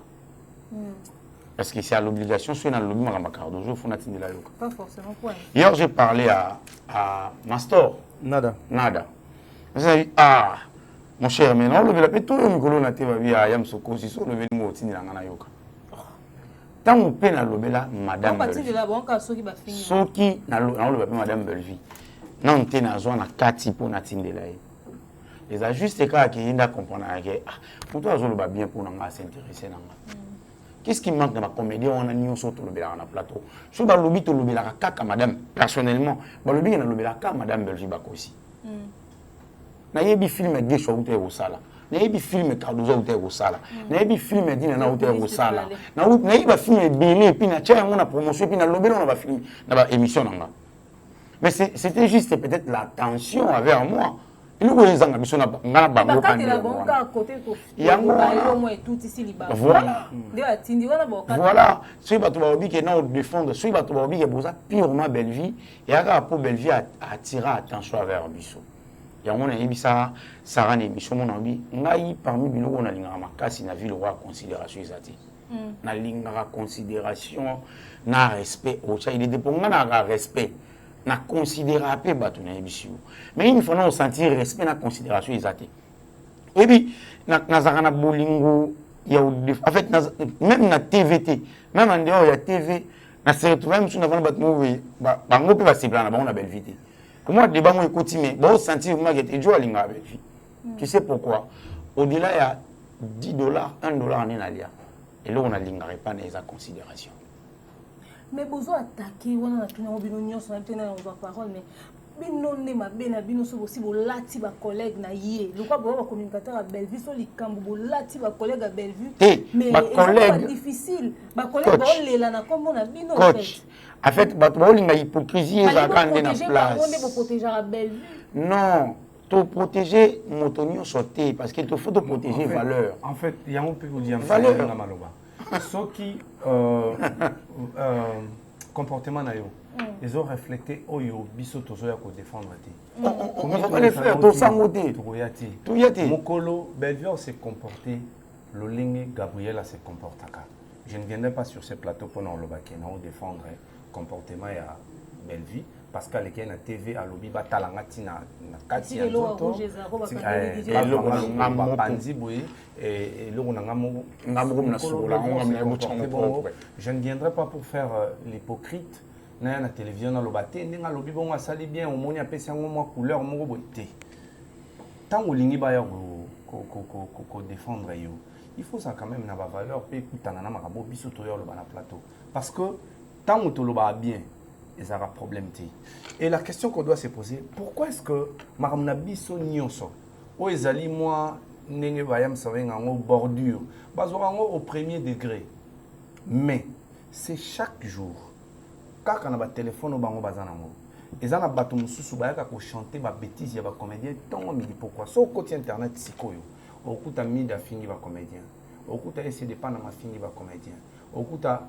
Parce que c'est à l'obligation, si on a l'obligation, il faut atteindre la yoka. Pas forcément point. Hier, j'ai parlé à Mastor. Nada. Dit, mon cher, mais non, le tout le monde a été à Yamsoko, si on le veut nous atteindre la yoka. Tant qu'on peut na lobela, madame. On de là, bon, quand ceux qui va finir. Ceux qui na lobela, madame Bellevue. Non, on est dans zone à 4 pour atteindre la yoka. Les ajustes cas qui ont comprendre que pour toi, on va bien pour nous s'intéresser. Qu'est-ce qui manque dans ma comédie? On a mis sur le plateau. Je suis lobby to lobby la kaka madame personnellement. Ba lobby na lobby la kaka madame Bellevue bakosi. Na yebi film de show te au sala. Na yebi film Cardozo te au sala. Na yebi film dina na te au sala. Na yebi film belé puis na tia mon promotion puis na lobby on va film na ba émission nanga. Mais c'était juste peut-être la tension avec moi. Il nous a dit que nous avons bango voilà. Si tu veux que nous défendons, si tu veux que purement Bellevue, il y a pour Bellevue attirer attention vers Bissot. Il y a un ça Sarah Nébiso mon ami. Ngai parmi nous on a l'ingama kasi na ville roi considération isati. Na lingara considération na respect au cha il dépend na respect. Na considérer à peu batu na émission mais il faut nous sentir respect na considération exacte et puis na zakana bolingo ya en fait même na TVT même en dehors ya TV na se retrouver même sur na batu movie bango pe ba sibla na bango na Bellevue pour moi débat moi écoute mais bon sentir moi que tu joues à linga Bellevue tu sais pourquoi au-delà il y a $10 $1 en inalia et là on a linga pas na esa considération. Mais besoin attaquer on a tenu bino nyonso na tena on va parole mais bino ne mabe na bino so aussi bolati ba collègue na yé le quoi ba communicateur à Bellevue so likambo bolati ba collègue à Bellevue mais ba collègue difficile ba collègue ba lela na kombo na bino coach en fait ba bolinga hypocrisie za kande na place on est protéger à Bellevue non te protéger motonio sauter parce qu'il te faut te protéger valeur en fait il y a un peu vous dire valeur na maloba ceux qui comportement na yo ils ont reflété oyo biso tozo ya ko défendre te on va pas les faire tout ça ngoté tout yati mokolo Bellevue s'est comporté lolingue Gabriel s'est comporté. Je ne viendrai pas sur ce plateau pour nous défendre le comportement ya Bellevue parce qu'à l'équipe na TV à lobby batalanga tina na kati ya zoto je ne viendrai pas pour faire l'hypocrite na la télévision na lobate ndinga lobby bon asali bien au moni apesi yango moi couleur moko boité tant olingi ba ya ko défendre yo il faut ça quand même na ba valeur pe kutana na makabo biso to yo loba na plateau parce que tant on to loba bien et ça a problème. Et la question qu'on doit se poser, pourquoi est-ce que Maramna Biso Nyonso, ou Ezali moi, Nenge Bayam Saveng en bordure, au premier degré. Mais c'est chaque jour, kaka na ba téléphone bango bazana mo ezana bato mususu bayaka ko chanter ba bêtises ya ba comédien tongo mili pourquoi so côté internet sikoyo okuta mida fingi ba comédien okuta essayer de pana ma fingi ba comédien okuta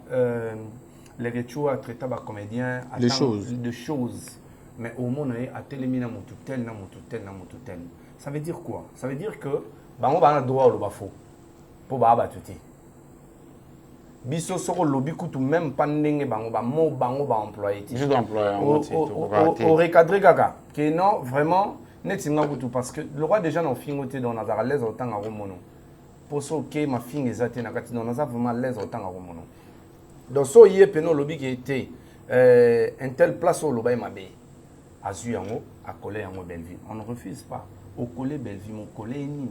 les retours à traiter ba comédien les choses de choses mais au monde a télémina mon tout tel na mon tout tel na mon tout tel ça veut dire quoi ça veut dire que bango bana droit le bafo pour ba batuti biso soko lobby kutu même pas ndenge bango ba mo bango ba employé ti juste employé au recadrer gaga que non vraiment net singa kutu parce que le roi déjà non fingoté dans nazara les autant à romono pour ça que ma fille ezate na kati dans nazara vraiment les autant à romono donc so yé peno lobby qui était un tel place au lobby mabe azu yango a coller yango Belleville on ne refuse pas au coller Belleville mon coller ni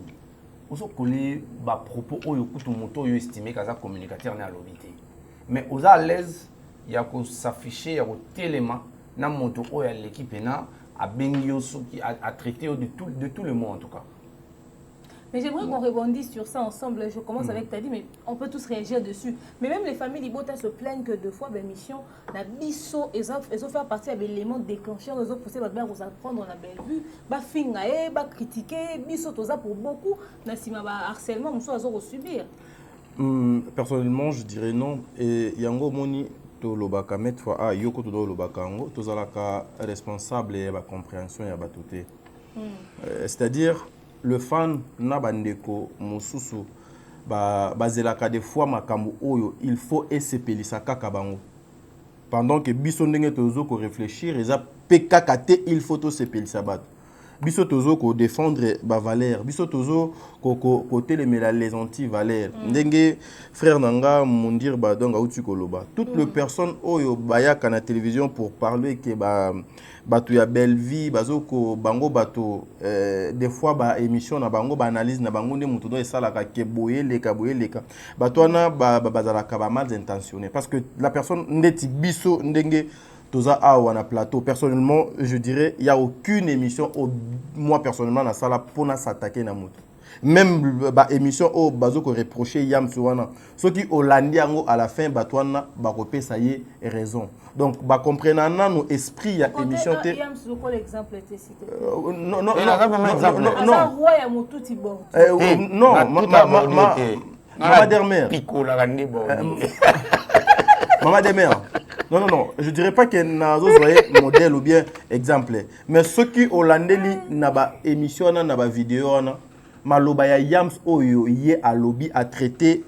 oso coller ba propos oyo kutu moto yo estimé kaza communicateur na lobité mais aux à l'aise ya ko s'afficher ya ko téléma na moto oyo l'équipe na a bengi yo qui a traité de tout le monde en tout cas. Mais j'aimerais qu'on rebondisse sur ça ensemble. Je commence avec Tadi, mais on peut tous réagir dessus. Mais même les familles Libota se plaignent que deux fois, l'émission, la biso, ils ont fait partie de l'élément déclencheur, ils ont poussé à apprendre, on a bien vu, bah fingaé, bah critiquer, biso, tout ça pour beaucoup, nasima bah harcèlement, on soit à subir. Personnellement, je dirais non. Et yango moni to lobaka met fois a yoko to do lobaka ngo to zalaka responsable et ba compréhension ya batoté. C'est-à-dire le fan na bandeko mususu bazelaka des fois makambo oyo il faut esepelisa kaka bango pendant que biso ndenge tozo ko réfléchir eza pekaka te il faut to sepelisa bato biso tozo ko défendre ba valeur biso tozo ko telemela les anti valeurs ndenge frère nanga mondir ba donga uti koloba toutes les personnes oyo bayaka na télévision pour parler que bato ya belle vie bazoko bango bato des fois ba émission na bango ba analyse na bango nde muto do esalaka ke boyeleka bato na bazalaka ba mal intentionné parce que la personne ndeti biso ndenge toza awa na plateau personnellement je dirais il y a aucune émission moi personnellement na sala pour na s'attaquer na muto même ba émission au bazoko reprocher yam suwana ce qui hollandais yango à la fin batwana ba kopesa ye raison donc ba comprendre na no esprit ya émission te yam sur quel exemple était cité non non maman dermère maman dermère non, je dirais pas que nazo voyez modèle ou bien exemple mais ce qui hollandais li na ba émission na ba vidéo na maloba ya yams oyo ye a lobby a traité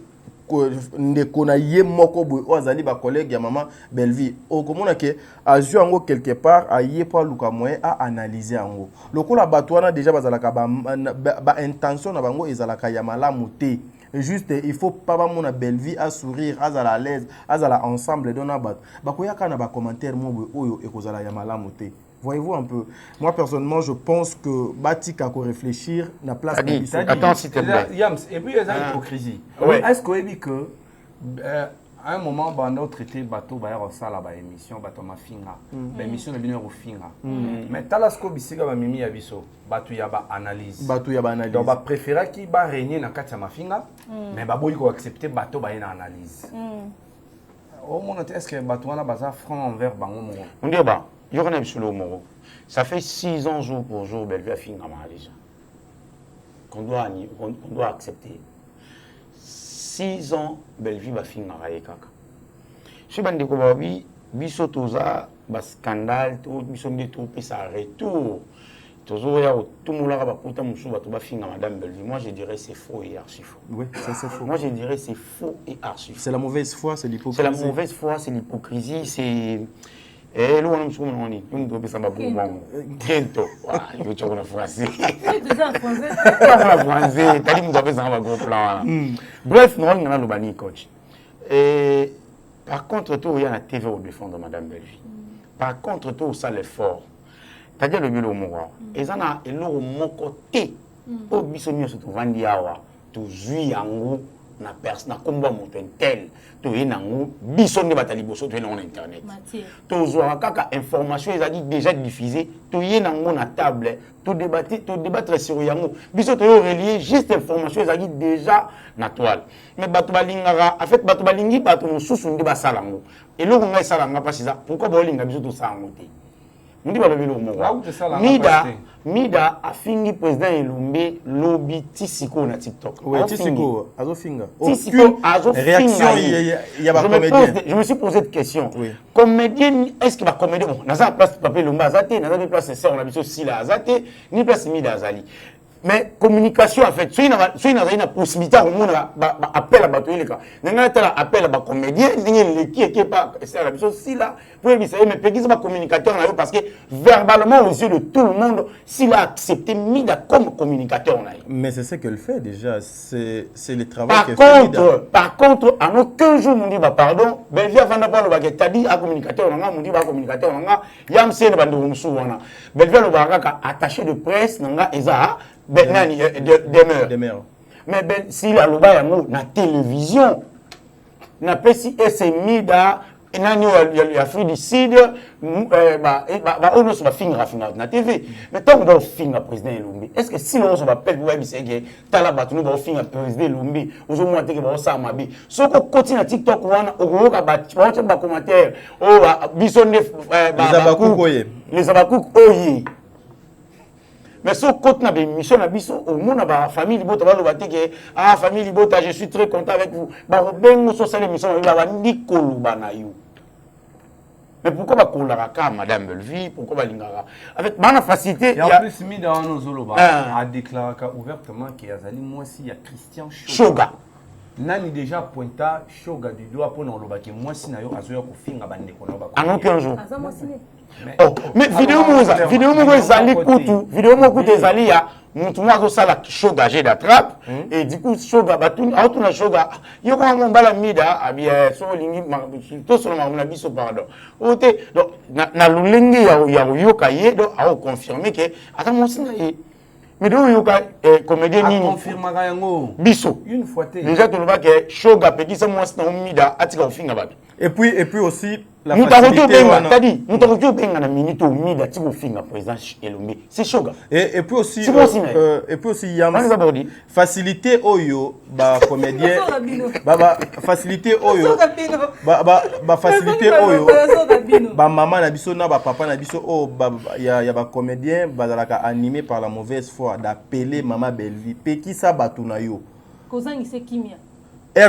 ndeko na ye moko boy o azali ba collègue ya maman Belleville o komona ke azu yango quelque part a ye pa luka moyen a analyser yango lokola batwana déjà bazalaka ba intention na bango ezalaka ya malamu te juste il faut pas ba mona Belleville à sourire azala à l'aise azala ensemble dona bat bakoyaka na ba commentaire mo boy oyo ekozala ya malamu te. Voyez-vous un peu. Moi, personnellement, je pense que Batika faut réfléchir na place de attends, s'il te plaît. Yams, et puis il y a une hypocrisie. Est-ce qu'on dit que à un moment, on a traité bateau, on a ça là, émission, bateau ma finga, émission de venir au finga. Mais talasco bisiga ba mimi ya biso, bateau ya ba analyse. Bateau ya ba analyse. Donc, ba préférer qui ba régner na katia ma finga, mais ba boy ko accepter bateau ba na analyse. Au moins, est-ce que bateau na baza franc envers bango mo? On dit bah. Ça fait 6 ans jour pour jour, Belleville a fini à Malaysia. Qu'on doit accepter. 6 ans, Belleville va finir à Malaysia. Je suis bandé comme oui, biso toza, bas scandale, tout, biso de tout, puis ça retour. Toujours, tout le monde a raconté mon va tout finir Madame Belleville. Moi, je dirais c'est faux et archi faux. Oui, ça c'est faux. Moi, je dirais c'est faux et archi faux. C'est la mauvaise foi, c'est l'hypocrisie. C'est la mauvaise foi, c'est l'hypocrisie, c'est. Et là, on doit faire bientôt. Je suis en français. Bref, nous avons le banni coach. Par contre, il y a la TV au défendre Madame Belleville. Par contre, tout ça l'effort. C'est-à-dire le bureau moral. Et ça a un mon côté. Au bisonnier se trouve en diawa, tout juillet en gros. na komba moto tel to yenango biso nde batali boso to yenango na internet to zwa kaka information ezali déjà diffusée to yenango na table to débattre sur yango biso to yo relier juste information ezali déjà na toile mais bato balingaka en fait bato balingi bato mosusu nde basalango eloko ngai esalanga mpasi eza pourquoi baolinga biso tosalango te ndi balobeli omongo mida afingi président Elombe lobi tisiko na TikTok. Oui, tisiko azofinga. Tisiko azofinga. Réaction il y a pas comédien. Je me suis posé cette question. Oui. Comédien, est-ce qu'il va comédien bon, na place Papa Elombe azate, na place c'est on a biso sila azate, ni place Mida azali. Mais communication en fait, soit il y a une possibilité au monde appel à bateau les cas. N'engagez pas appel à comédien, n'engagez qui est pas c'est la chose si là. Pour lui c'est mais peut-être pas communicateur parce que verbalement aux yeux de tout le monde, s'il a accepté Mida comme communicateur mais c'est ce qu'elle fait déjà, c'est le travail qu'elle fait. Par contre, en aucun jour on dit bah pardon, Belvia va n'a pas le baguette, t'as dit à communicateur on dit bah communicateur on yam c'est le bando musuwana. Belvia le baga attaché de presse nanga eza demeure. Mais ben, si la loba yango na télévision, na pesi ese mida, nani Afrique du Sud, on se va finir na TV. Mais tant qu'on va finir président Elombe, est-ce que si on se va perdre pour dire que tala batunu va finir président Elombe, aux moins que va ça mabi. So ko continue na TikTok wana, o ka ba commentaire, o bison les abakouk oye. Mais ce côté na mission na biso au monde ba famille libota ba lobate que ah famille libota je suis très content avec vous ba bengo so sale mission ba ndikolo bana yo. Mais pourquoi ba kolaka ka madame Belvi pourquoi ba lingaka avec bana facilité il y a plus mis dans nos zoloba a déclaré ouvertement qu'il y a zali moi si il y a Christian Shoga nani déjà pointa Shoga du doigt pour non loba que moi si na yo azoya ko finga bande ko no ba en aucun jour. Mais vidéo mo ezali kutu ezali ya mutu mwa sala Shoga j'ai d'attrape et du coup Shoga batuni auto na Shoga yo ko mo bala mida abia so lingi to so na biso pardon ote donc na lulingi ya yoka ye donc a confirmer que ata mo sina ye mais donc yoka comédien nini confirmera yango biso une fois déjà to loba que Shoga pekisa mo sina mida atika ofinga bato et puis aussi la facilité t'as-dit nous benga na minute au mida tiko finga président Elombe c'est Shoga et puis aussi yam facilité oyo ba comédien ba facilité oyo ba facilité oyo ba maman na biso na ba papa na biso o ya ba comédien bazalaka animé par la mauvaise foi d'appeler maman Belvi peki sa batuna yo kozangi se kimia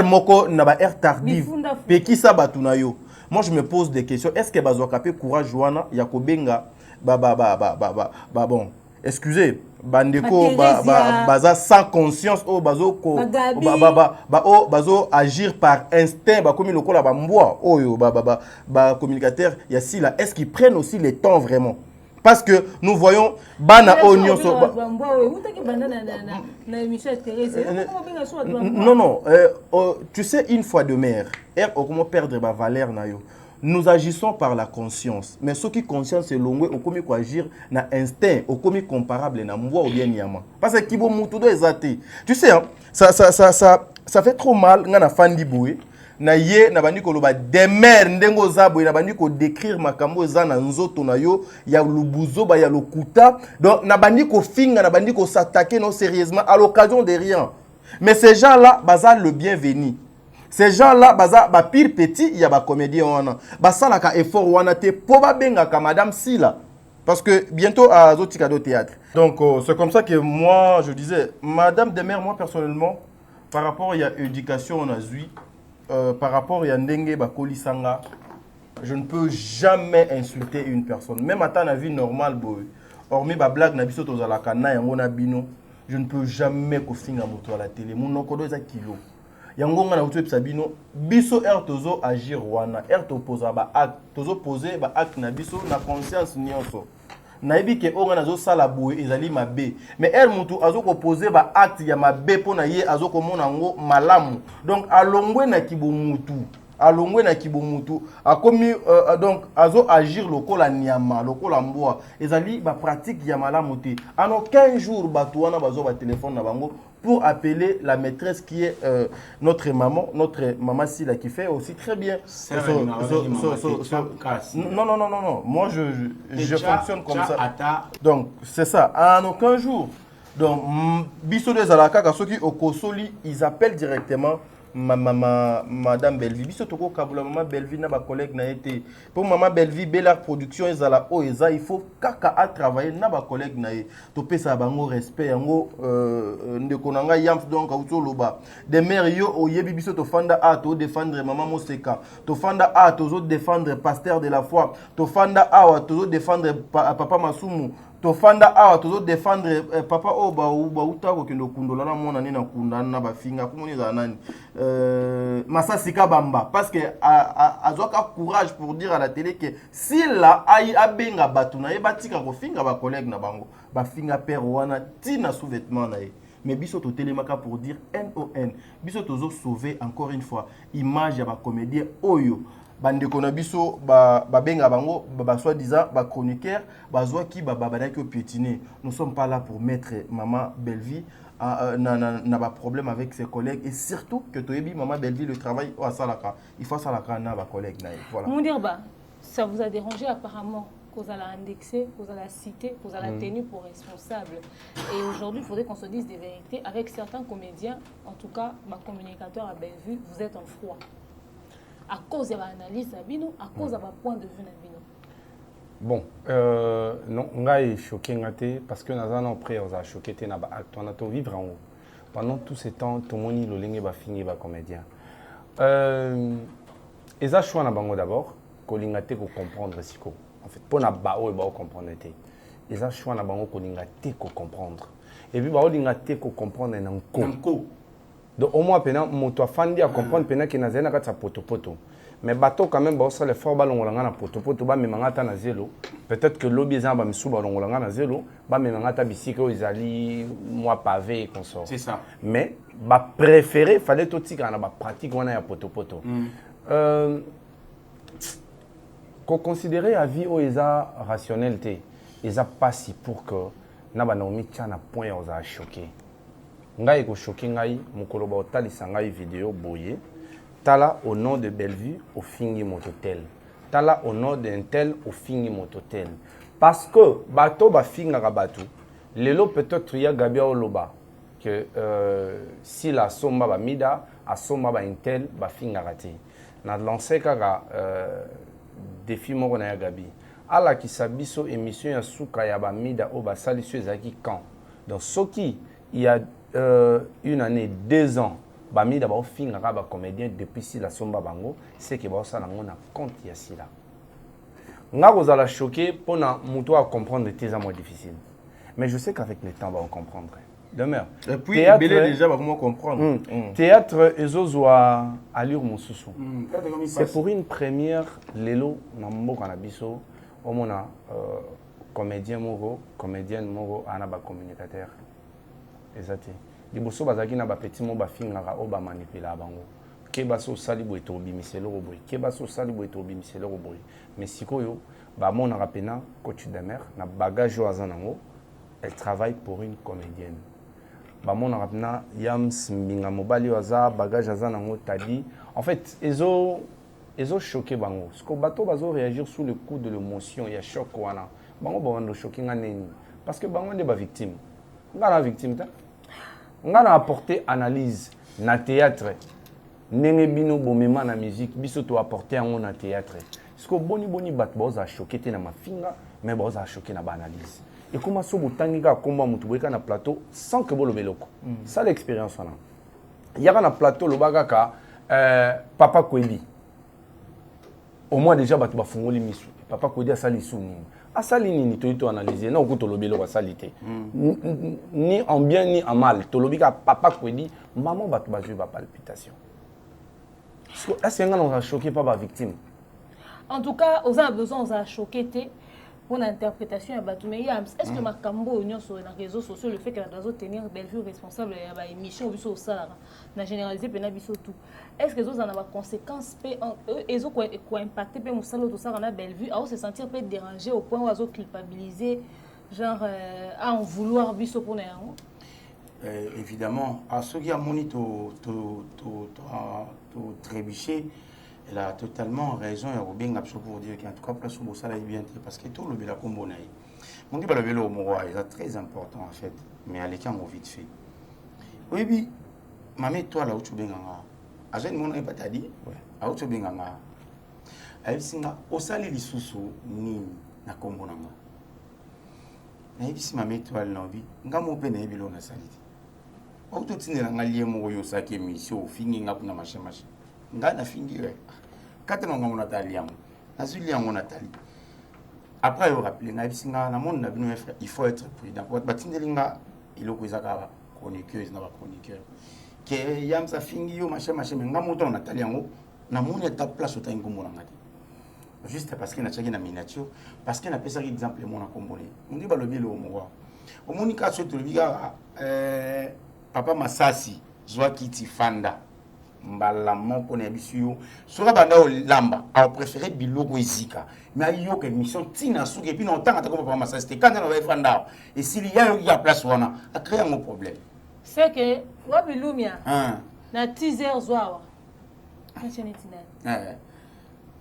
moko na ba tardive peki sa batuna yo. Moi, je me pose des questions. Est-ce que bazo capé courage wana yakobenga bon. Excusez, bandeko baza sans conscience o bazo bazo agir par instinct comme le kola ba mboa oyo communicateur ya sila. Est-ce qu'ils prennent aussi le temps vraiment? Parce que nous voyons bana oignon non tu sais une fois de mer comment perdre ma valeur na yo. Nous agissons par la conscience mais ce qui conscience c'est longwe au komi ko agir na instinct au komi comparable na mboa ou bien nyama parce que kibo mutu do ezate tu sais hein, ça fait trop mal ngana fandi boue na ye na bandi ko loba demer ndengo zabo na bandi ko décrire makambo za na nzoto na yo ya lubuzo ba ya lokuta donc na bandi ko finga na bandi ko s'attaquer non sérieusement à l'occasion de rien mais ces gens là baza le bienvenu ces gens là baza ba pire petit ya ba comédien wana ba sala ka effort wana te po ba benga ka madame Sila parce que bientôt à Zotikado théâtre donc c'est comme ça que moi je disais madame Demer moi personnellement par rapport à l'éducation on a zui par rapport à Ndenge Bakoli Sanga, je ne peux jamais insulter une personne. Même à la vie normale, hormis ma blague, je ne peux jamais cofinga moto à la télé. Mon nom est à kilo. Yangonga na utu sabino biso tozo agir wana to posa ba acte tozo poser ba acte na biso na conscience nyonso. Naibi ke onga nazo sala boye ezali mabe mais mutu azoko poser ba acte ya mabe pona ye azoko mona ngo malamu donc alongwe na kibo mutu alongwe na kibomutu akomi donc azo agir lokola nyama lokola mbwa ezali ba pratique ya malamu te en aucun jour bato wana bazo ba téléphone na bango pour appeler la maîtresse qui est notre maman Sila qui fait aussi très bien. Non. Moi, je fonctionne comme ça. Donc, c'est ça. En aucun jour. Donc, biso de Zalaka, ceux qui au Kosoli, ils appellent directement Madame Belvi. Biso toko kabula Maman Belvi na ba collègue na été. Pour Maman Belvi, Bellard Production ezala o eza, il faut kaka à travailler na ba collègue na ye. To pesa bango respect yango ndeko nanga yams donc auto loba. De mère yo oyebi biso to fanda a to défendre Maman Moseka. To fanda a to défendre pasteur de la foi. To fanda a to défendre Papa Masumu. Tofanda awa tozo défendre papa oba uta ko kendo kundola na mona nina kundana na bafinga komoni za nani Masasika Bamba parce que azoka courage pour dire à la télé que si la ai abenga batuna e batika ko finga ba collègue na bango ba finga père wana tina sous-vêtement na ye mais biso to télémaka pour dire NON biso tozo sauver encore une fois image ya ba comédien oyo bandeko na biso benga bango soi-disant ba chroniqueur bazwa ki babadaki au piétiner. Nous sommes pas là pour mettre Maman Belvi n'a pas problème avec ses collègues et surtout que toyebi Maman Belvi le travail au salaka il faut salaka na ba collègue na voilà. Mon dire ça vous a dérangé apparemment qu'on a indexé, qu'on a cité, qu'on a tenu pour responsable. Et aujourd'hui, il faudrait qu'on se dise des vérités avec certains comédiens, en tout cas, ma communicateur a bien vu, vous êtes en froid. À cause de l'analyse à Bino, à cause de votre point de vue à Bino. Bon, non, on a choqué parce que nous avons pris, on a choqué, on a tout vivre en haut. Pendant tout ce temps, tout le monde a fini le comédien. Et ça, je suis d'abord, qu'on a comprendre ce qu'on en fait, pour nous comprendre. Et ça, je suis qu'on comprendre. Et puis, on a comprendre un donc au moins pendant moto afandi à comprendre pendant que na zena kata poto mais bateau quand même ba ça le fort balongolanga na poto ba memanga na zelo peut-être que lobby ezanga ba misu balongolanga na zelo ba memanga ta bisika ezali moi pavé et consort c'est ça mais ba préféré fallait tout tika na ba pratique wana ya poto qu'on considérer à vie o eza rationnalité eza pas si pour que na ba naomi tchana point aux a choqué. Ngai ko choqué ngai mukolo ba otalisa ngai vidéo boye tala au nom de Bellevue au fingi mototel tala au nom d'un tel au fingi mototel parce que bato ba finga ka bato lelo peut-être ya gabia oloba que si la somba ba mida a somba ba intel ba finga kati na lancé kaka défi moko na ya gabi ala ki sabiso émission ya suka ya ba mida o ba salisu ezaki quand donc soki il y a une année, 2 ans, bami d'abord fin arabe comédien depuis si la somba bango, c'est que ça n'a compte ici là. Nga vous allez choquer pour na muto à comprendre tes amours difficiles. Mais je sais qu'avec le temps on va comprendre. Demeure. Et puis théâtre, déjà va comment comprendre. Théâtre ezozoa allure mususu. C'est pour une première lelo na mboka na biso au mona comédien moko, comédienne moko ana ba communicateur. Exactement. Liboso bazaki na ba petit mo ba fingaka o ba manipula bango. Ke baso sali bo etobi miselo roboy. Ke baso sali bo etobi miselo roboy. Mais sikoyo ba mona rapena coach de mer na bagage azanango. Elle travaille pour une comédienne. Ba mona rapena yams mbinga mobali waza bagage azanango tadi. En fait, ezo choqué bango. Parce que bato bazo réagir sous le coup de l'émotion, il y a choc wana. Bango ba wando choqué nganeni parce que bango ne ba victime. Ngana victime ta. Ngana apporter analyse na théâtre. Nenge bino bomema na musique, biso to apporter en na théâtre. Parce que boni bat boza choqué te na mafinga, mais boza choqué na ba analyse. Et comment so botangika komba mutu boyeka na plateau sans que bolo beloko. Ça l'expérience wana. Yaka na plateau lobaga ka papa Kweli. Au moins déjà bat ba fungoli misu. Papa Kweli asali suni. Asali nini to analyser na okuto lobelo wa salité ni en bien ni en mal to lobika papa Kweli maman batu ba ba palpitation est-ce que on a choqué pas ba victime en tout cas on a besoin on a choqué pour l'interprétation à Batoumé Yams. Est-ce que Makambo union sur les réseaux sociaux, le fait qu'elle doit tenir Bellevue responsable de l'émission au Sahara, n'a généralisé Penabiso tout. Est-ce que ça a des conséquences et ça quoi impacter pe musalo tout ça on a Bellevue à se sentir peut dérangé au point où ils culpabiliser genre à en vouloir biso pour néant. Évidemment, à ceux qui ont moni to trébucher, elle a totalement raison et Robin a pour dire qu'en tout cas place où ça là bien parce que tout le bila combo naï. Mon dit le vélo au Moroa est très important en fait, mais à l'écran on vite fait. Oui oui, maman toi là où tu bien a jeune mon pas t'a dit, à où tu bien a singa au sali lisusu ni na combo nanga. Na ibisi maman toi là bi, ngamo pe na ebilo na salite. Autotine na lié mo yo sa ke mission fingi ngapu na machin machin. Nga na fingi ouais. Quand on a Nathalie na zuli yango Nathalie. Après on rappelle na bisinga na monde na bino frère, il faut être prudent. Pour batindelinga iloko izaka chroniqueur na ba chroniqueur. Que yam sa fingi yo machin machin nga moto na Nathalie yango na monde ta place au tango mo ngati. Juste parce que na tchaki na miniature parce que na pesa exemple mo na kombole. On dit ba lobi le mo. Au monika so to biga Papa Masasi, Zwa Kiti Fanda, Mbala Moko Nebisio, Sora Banda Lamba, a préféré Biloko Izika. Mais il y a une mission Tina Souki, et puis non, tant que Papa Masasi, c'était quand on avait Fanda. Et s'il y a une place où on a créé un problème. C'est que, Wabilumia, na teaser Zwa,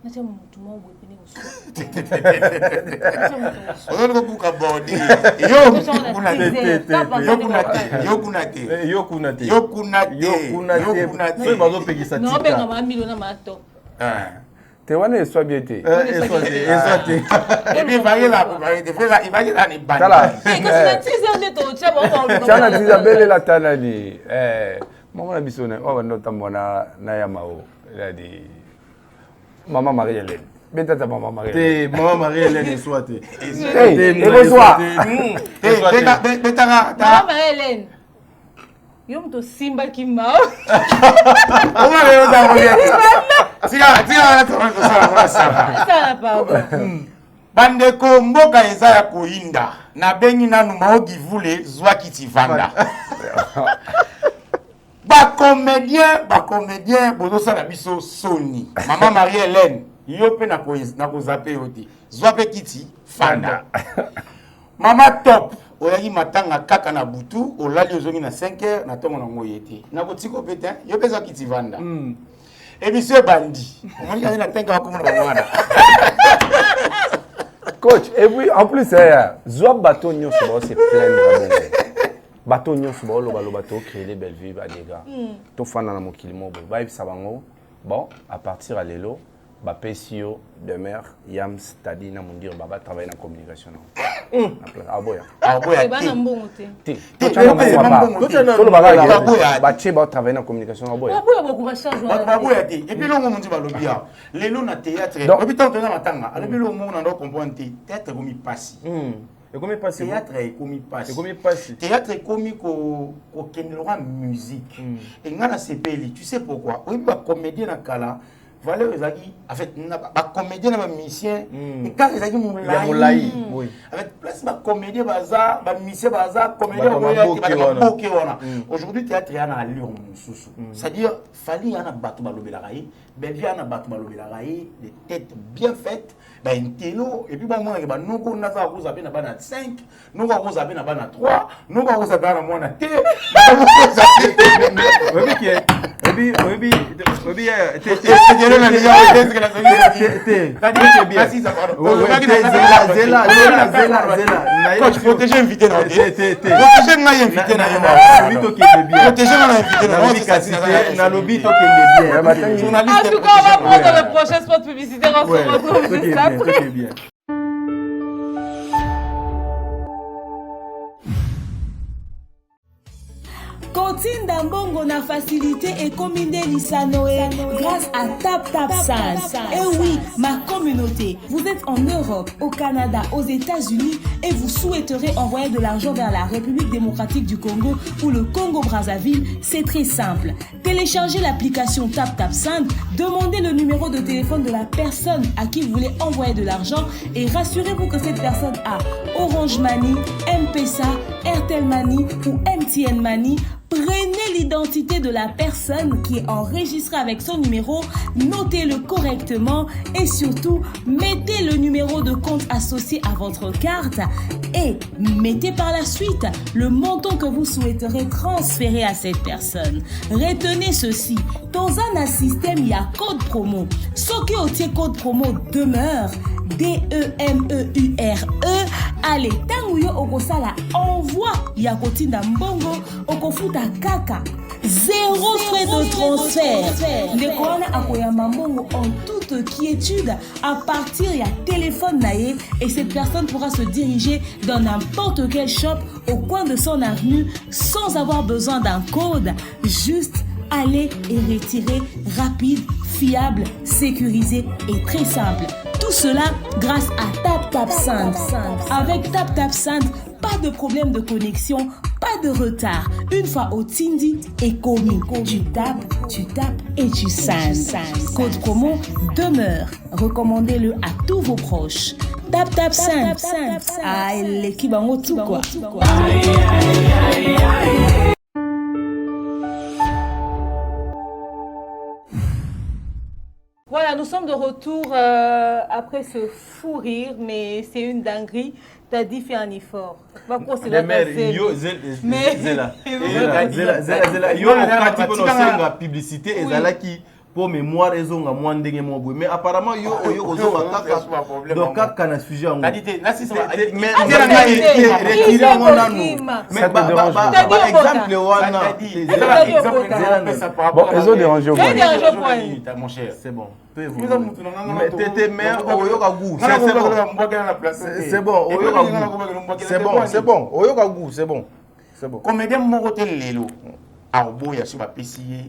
Natia mutu mo bo pene usu. Ono buka body. Yo kunate. So bazo pekisa tika. No benga ma milo na mato. Te wana eswa biete. Eswa te. Et puis il va là ni bande. Tala. Et que c'est teaser de to cha ba. Chana teaser bele la tana ni. Mama na bisona o ndo tambona na yamao. La di Maman Marie-Hélène. Beta Maman Marie-Hélène. Maman Marie-Hélène est soit. Maman Marie-Hélène. Yo mto simba kimao. Oma leo za ngombe. Tia ça pardon. Bandeko mboka eza ya koinda. Na bengi nanu maogi vule Zwa Kiti Vanda. Comédien, bozo sala biso Sony. Maman Marie-Hélène, yo pe na ko zape oti. Zwa pe Kiti Fanda. Mama Top, oyaki matanga kaka na butu, olali ozongi na 5h na tongo na ngoyete. Na ko tiko pete, yo pe Zwa Kiti Vanda. Et monsieur bandi. On dit na tenga ko mona bana. Coach, et oui, en plus Zwa bateau nyo se plaindre bateau nyonso ba bateau créer les Bellevue ba dégâts to fana na mokili mobo ba ibisa bango bon à partir à lelo ba PCO de mer Yams Tadi na mundir ba travailler na communication na place aboya ba na mbongo te to ba che ba travailler na communication aboya beaucoup ba charge aboya te et puis longo mundi ba lobia lelo na théâtre et puis tant na matanga ale bilo mo na ndo comprendre théâtre comme il passe. Et comment passe théâtre est comme passe. Théâtre est comme ko musique. Et ngana sepeli, tu sais pourquoi? Oui, ba comédien na kala, valeur ezaki en fait ba comédien na ba musicien, et quand ezaki moulayi. Oui. Avec place ba comédien baza, ba musicien baza, comédien ba boké wana. Aujourd'hui théâtre yana allure mususu. C'est-à-dire fali yana batu ba lobela rayi, Bellevue yana batu ba lobela rayi, des têtes bien faites. Bah une télo et puis bah moi bah nous on a ça vous avez na bana 5 nous on vous avez na bana 3 nous on vous avez na moi na T protéger invité na protéger na invité na lobby to kende bien journaliste. En tout cas on va prendre le prochain spot publicitaire en ce moment. Très bien. Kotinda Mbongo na facilité et commandé Lissanoé grâce à TapTapSend. Et oui, ma communauté, vous êtes en Europe, au Canada, aux États-Unis et vous souhaiterez envoyer de l'argent vers la République démocratique du Congo ou le Congo-Brazzaville, c'est très simple. Téléchargez l'application TapTapSend, demandez le numéro de téléphone de la personne à qui vous voulez envoyer de l'argent et rassurez-vous que cette personne a Orange Money, M-Pesa, Airtel Money ou MTN Money. Prenez l'identité de la personne qui est enregistrée avec son numéro, notez-le correctement et surtout, mettez le numéro de compte associé à votre carte et mettez par la suite le montant que vous souhaiterez transférer à cette personne. Retenez ceci, dans un système, il y a code promo. Ce qui est code promo demeure, DEMEURE. Allez, tanguyo okosala envoi ya Kotinda Mbongo okofuta kaka. Zéro frais de transfert. Ndekwana akoyamba Mbongo en toute quiétude à partir ya téléphone naé et cette personne pourra se diriger dans n'importe quel shop au coin de son avenue sans avoir besoin d'un code. Juste aller et retirer rapide, fiable, sécurisé et très simple. Tout cela grâce à TapTapSend. Avec TapTapSend, pas de problème de connexion, pas de retard. Une fois au Tindi et commis, tu tapes et tu sends. Code promo demeure. Recommandez-le à tous vos proches. TapTapSend. Ah, l'équipe en tout quoi. Voilà, nous sommes de retour après ce fou rire, mais c'est une dinguerie. T'as dit fais un effort. Pas quoi c'est la publicité ezalaki pour mémoire ezonga mwandenge mobwe mais apparemment yo oyo ozonga kaka donc kaka na sujet en qualité na si mais retirer mon nanu mais exemple wana bon ils ont dérangé au mon cher c'est bon mais t'étais mère oyoka goût c'est bon oyoka goût c'est bon oyoka goût c'est bon comédien moko te lelo arboya sur ma PCA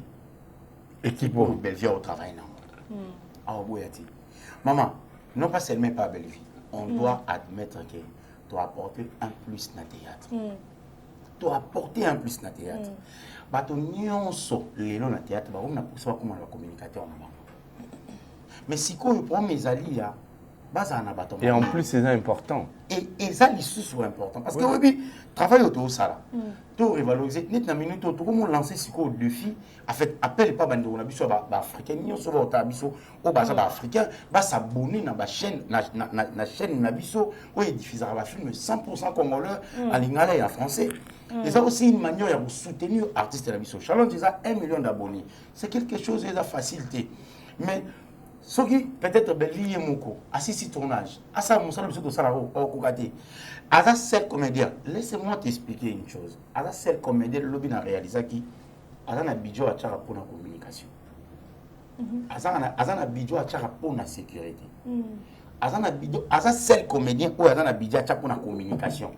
équipe Bellevue au travail. Maman, non pas seulement pas Bellevue, on doit admettre que tu as apporté un plus dans le théâtre. Tu as apporté un plus dans le théâtre. Bah, tu as les dans le théâtre, on a poussé comment la communicateur. Mais si on prend mes alliés, et en plus, c'est important. Et ça, c'est super important. Parce que oui, travail autour ça. Tout revaloriser. Net na minute tout comment lancer ce qu'on défi. En fait, appelle pas bande on a biso ba africain, ni on se va au biso au basa ba africain, ba s'abonner na ba chaîne na chaîne na biso où il diffusera ba film 100% congolais en lingala et en français. Et ça aussi une manière de soutenir artistes na biso. Challenge déjà 1 million d'abonnés. C'est quelque chose de facilité. Mais ce qui peut-être Bellevue et Moko, à ce tournage, à ça, mon salaire, c'est ça, au Kokate. À ça, seul comédien, laissez-moi t'expliquer une chose. À ça, seul comédien, le lobby n'a réalisé qui, à ça, on a bidjo à tchara pour la communication. À ça, on a bidjo à tchara pour la sécurité. À ça, seul comédien, ou à ça, on a bidjo à tchara pour la communication.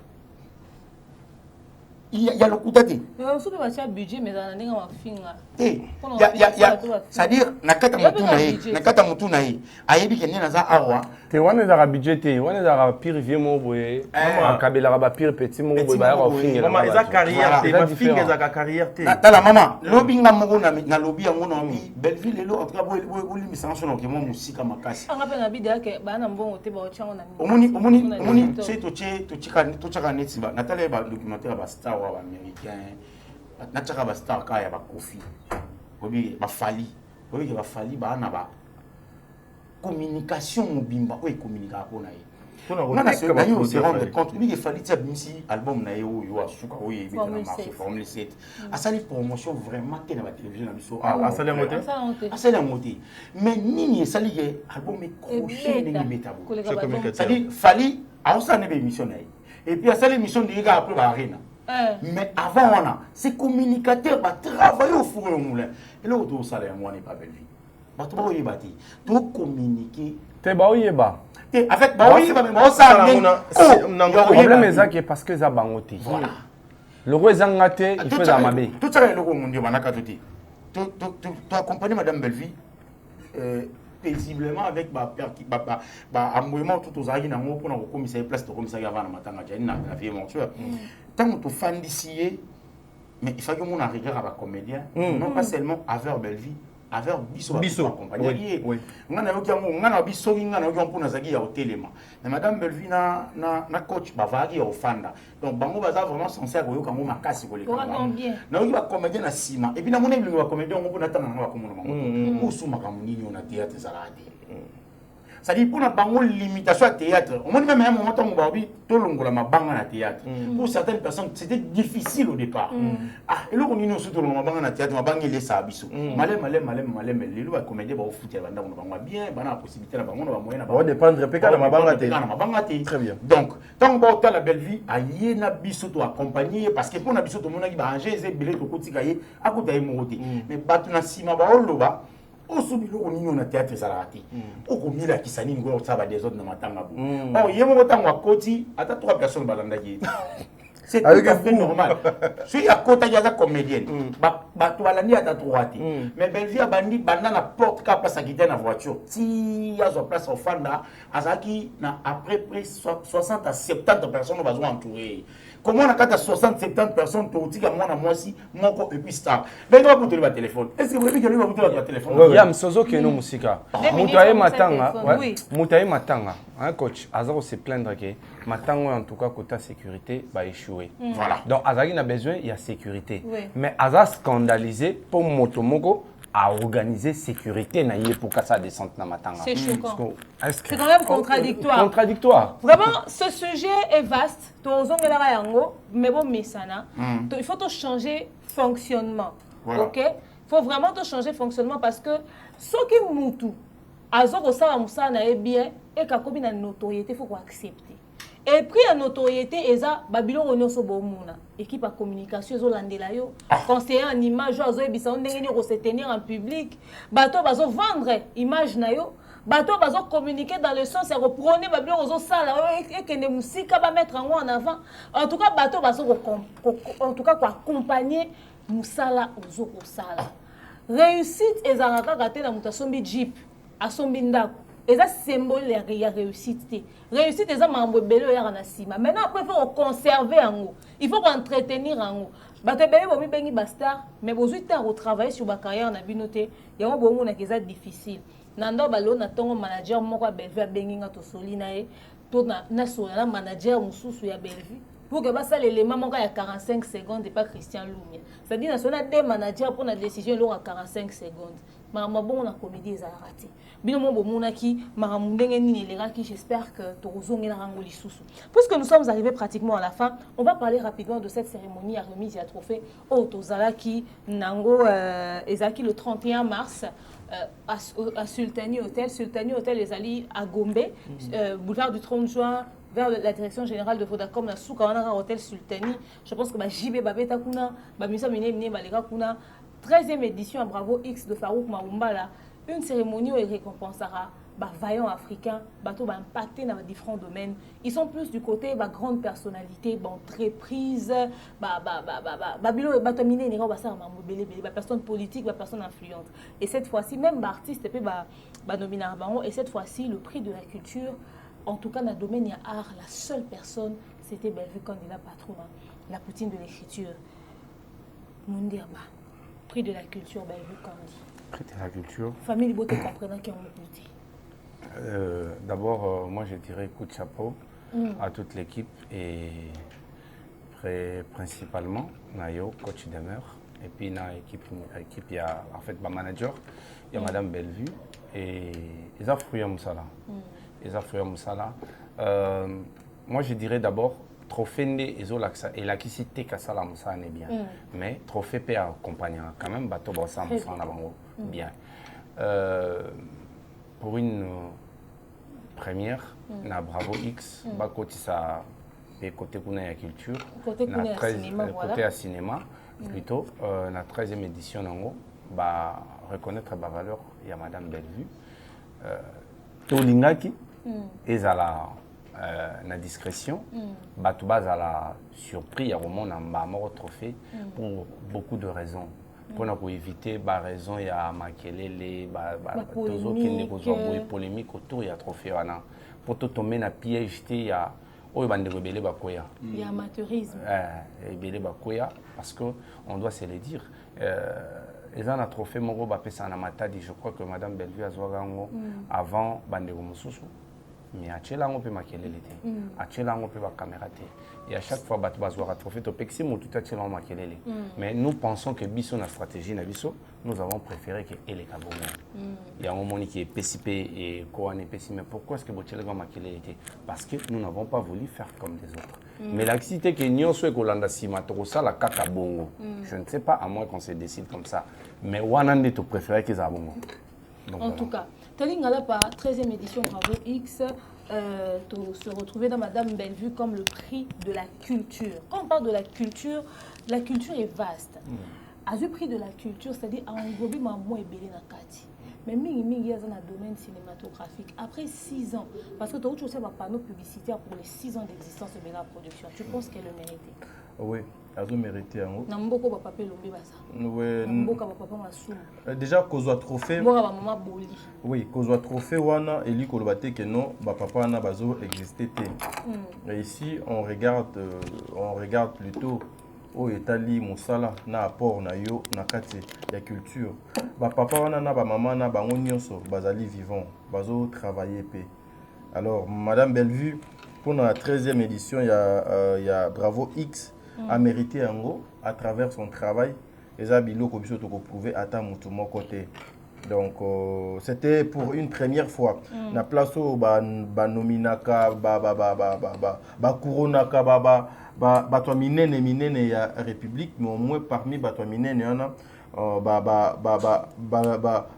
Il y a le coup d'être. Mais on peut pas budget, mais dans l'année, on va finir. C'est-à-dire, nakata mutu nae, ayebi kenya naza awa. Te wana za budget te, wana za pire vieux mo boye, mama kabela ba pire petit mo boye ba ko finir. Mama eza carrière te, ma fille eza carrière te. Tala mama, lobby nga moko na lobby yango na bi, Bellevue lelo en tout cas boli misanso na kemo musika makasi. On appelle na bidya ke ba na mbongo te ba otcha ona. Omoni c'est to chaka neti ba natale ba documentaire ba star wa américain. Na chaka ba star ka ya ba Kofi. Obi ba Fali. Obi ba Fali ba na ba communication mobimba o communiquer ko na ye. On a se rendre compte qu'il fallait dire si album na yo yo asuka o ye dans le marché Formule 7. A ça les promotion vraiment que na la télévision na biso a ça les monter. A ça les monter. Mais nini ça li album est crochet de métabo. Ça dit fallait a ça ne be émission na et puis a ça l'émission de gars après ba arena. Mais avant on a ces communicateurs va travailler au four et au moulin. Et là autour ça les moi n'est pas Bellevue. Ba to ba yebati. To communiquer. Te ba oyeba. Avec bah oui, mais ça le problème est ça parce que ça bangoté. Voilà. Le roi Zangaté, il fait Zamabé. Tout ça, le roi mondial, manaka tout. Tu accompagné Madame Belleville paisiblement avec un mouvement tout aux aïeux pour nous commissaire place de commissaire avant matanga la vie mortuaire. Tant que tu fais d'ici, mais il faut que mon regard à la comédien, non pas seulement avec Belleville. Avec Bisso accompagné. On a eu Bisso, on a eu un peu de au téléma. Mais Madame Belleville na coach bavagi au fanda. Donc bango baza vraiment sincère au kango makasi ko le. Na eu ba comédien na sima. Et puis na mona ba comédien on peut natanga na ba komona bango. Ou suma kamunini on a théâtre salade. Ça dit pour na bango limitation à théâtre. On m'a même un moment on va tout longola mabanga na théâtre. Pour certaines personnes c'était difficile au départ. Ah et là on est surtout longola mabanga na théâtre mabanga les sa biso. Malé les lois comédien ba au foot ya banda on va bien bana possibilité na bango na ba moyen na ba dépendre peka na mabanga te. Très bien. Donc tant que ba la belle vie a yena biso to accompagner parce que pour na biso to mona ki ba ranger ces belé to kotika ye akuta ye morote. Mais batu na sima ba oloba au soubi on y a théâtre salati au comila qui s'anime go ça va des autres na matanga bo oh yemo ko tangwa koti ata 3 personnes balanda ki c'est tout à fait normal si ya kota ya za comédienne ba to balandi ata 3 ti mais Belleville a bandi banda na porte ka passe quitter na voiture si ya zo place au fanda azaki na après près 60 à 70 personnes va entourer. Comment on a 60-70 personnes pour dire à moi aussi, mon corps et puis star. Mais on va vous donner votre téléphone. Est-ce que vous voulez que vous donner votre téléphone? Il y a un sozo qui est non musika. Moutaye matanga, Moutaye matanga. Un coach, Azaro se plaindre que matanga en tout cas côté sécurité va échouer. Voilà. Donc Azari a besoin il y a sécurité. Mais Azar scandalisé pour Motomoko à organiser sécurité pour que ça descende dans matanga. C'est choquant. C'est quand même contradictoire. Contradictoire. Vraiment, ce sujet est vaste. Mais bon, il faut changer fonctionnement. Voilà. Ok? Il faut vraiment changer fonctionnement parce que ce qui moutou, azoko ça musa na bien et ka kobi na notoriété faut accepter. Et puis la notoriété eza babilo onyoso bomuna équipe à communication zo landela yo conseiller en image zo ebisa ndenge ni ko se tenir en public bato bazo vendre image na yo bato bazo communiquer dans le sens ya reprendre babilo ozo sala et que ne musika ba mettre en avant en tout cas bato bazo en tout cas quoi accompagner musala ozo ko sala réussite ezanga kaka na mutasombi jeep asombi ndako. Et ça symbole de la réussite. Réussite, c'est un membre de la. Maintenant, après, il faut conserver en haut. Il faut entretenir en haut. Mais vous avez travaillé sur votre carrière, il y a un bon moment qui est difficile. Nando balo na tongo manager moko Bellevue benginga to solina e to na solana manager mususu ya Bellevue pour que ça l'élément moko ya 45 secondes et pas Christian Lumia. C'est-à-dire na sona des managers pour la décision long à 45 secondes. Mama bon na comédie za raté. Bino mo bomona ki maramu ndenge nini lera ki j'espère que tozonga na rango lisusu. Puisque nous sommes arrivés pratiquement à la fin, on va parler rapidement de cette cérémonie à remise à trophée au Tozalaki Nango ezaki le 31 mars. À Sultani Hotel. Sultani Hotel, les alliés à Gombe, boulevard du 30 juin, vers la direction générale de Vodacom, na Soukawana Hotel Sultani. Je pense que JB Babeta Kuna, Bamisa Mine Balega Kuna, 13e édition à Bravo X de Farouk Maoumbala, une cérémonie où il récompensera vaillants africains, bateau impacté dans différents domaines. Ils sont plus du côté grande personnalité, entreprise, personnes politiques, personnes influentes. Et cette fois-ci, même artiste et cette fois-ci, le prix de la culture, en tout cas dans le domaine de l'art, la seule personne, c'était Bellevue candidat patron, la poutine de l'écriture. Mundirba, prix de la culture, Bellevue candidat. Prix de la culture. Famille Bote comprenant qui ont écouté. D'abord, moi je dirais coup de chapeau à toute l'équipe et principalement Nayo, coach demeure, et puis dans l'équipe il y a en fait ma manager, il y a Madame Bellevue et Eza Fruya Moussala. Moi je dirais d'abord trophée et Zolaxa et la cité Kassala Moussa n'est bien, mais trophée peut accompagner quand même bateau Bossa Moussa bien. Pour une première, na Bravo X, côté ça, côté kuna ya culture, côté à cinéma, plutôt, la 13e édition nango, reconnaître la valeur il y a Madame Bellevue, Tolingaki, ezala na discrétion bato bazala surpris ya komona mbama ko trophée pour beaucoup de raisons mpona koéviter baraison ya makelele tozokende kozwa boye polémique autour ya trophée wana mpo to tombe na piège te ya oyo bandeko ebele bakoya ya amateurisme ebele bakoya parce que on doit se le dire eza na trophée moko bapesa na matadi je crois que madame Bellevue azwaka yango avant bandeko mosusu mais atiela yango mpe makelele te atiela yango mpe bacaméra te et à chaque fois bato bazwaka trophée topekisi motu te atiela yango makelele mais nous pensons que biso na stratégie na biso nous avons préféré que eleka bongo yango moni ki epesi mpe eko wana epesi mais pourquoi est ce que botielaka makelele te parce que nous n'avons pas voulu faire comme des autres mais l'activité ke nyonso ekolanda nsima tokosala kaka bongo je ne sais pas à moins qu'on se décide comme ça mais wana nde topréféré ke ezala bongo. En tout cas, Talingala par 13e édition Bravo X, se retrouver dans Madame Bellevue comme le prix de la culture. Quand on parle de la culture est vaste. À ce prix de la culture, c'est-à-dire à englober ma moi et belé na kati. Mais mingi y a dans le domaine cinématographique. Après 6 ans, parce que tu as aussi un panneau publicitaire pour les 6 ans d'existence de la production. Tu penses qu'elle le méritait? Oui, elle le méritait. Namboko va papier lombe basa. Oui. Namboko va papa masou. Déjà kozwa trophée. Mboko va maman boli. Oui, kozwa trophée wana eli kolobate que non, ba papa na bazo exister té. Et ici on regarde plutôt au etali musala na apport na yo na kati ya culture. Ba papa wana na ba maman na bango nyonso bazali vivant, bazo travailler pe. Alors madame Bellevue pour la 13e édition il y a Bravo X a mérité yango à travers son travail et a biloko biso to ko prouver ata mutu moko te. Donc c'était pour une première fois na place au ba nominaka ba couronaka bato minene ya république mais au moins parmi bato minene yana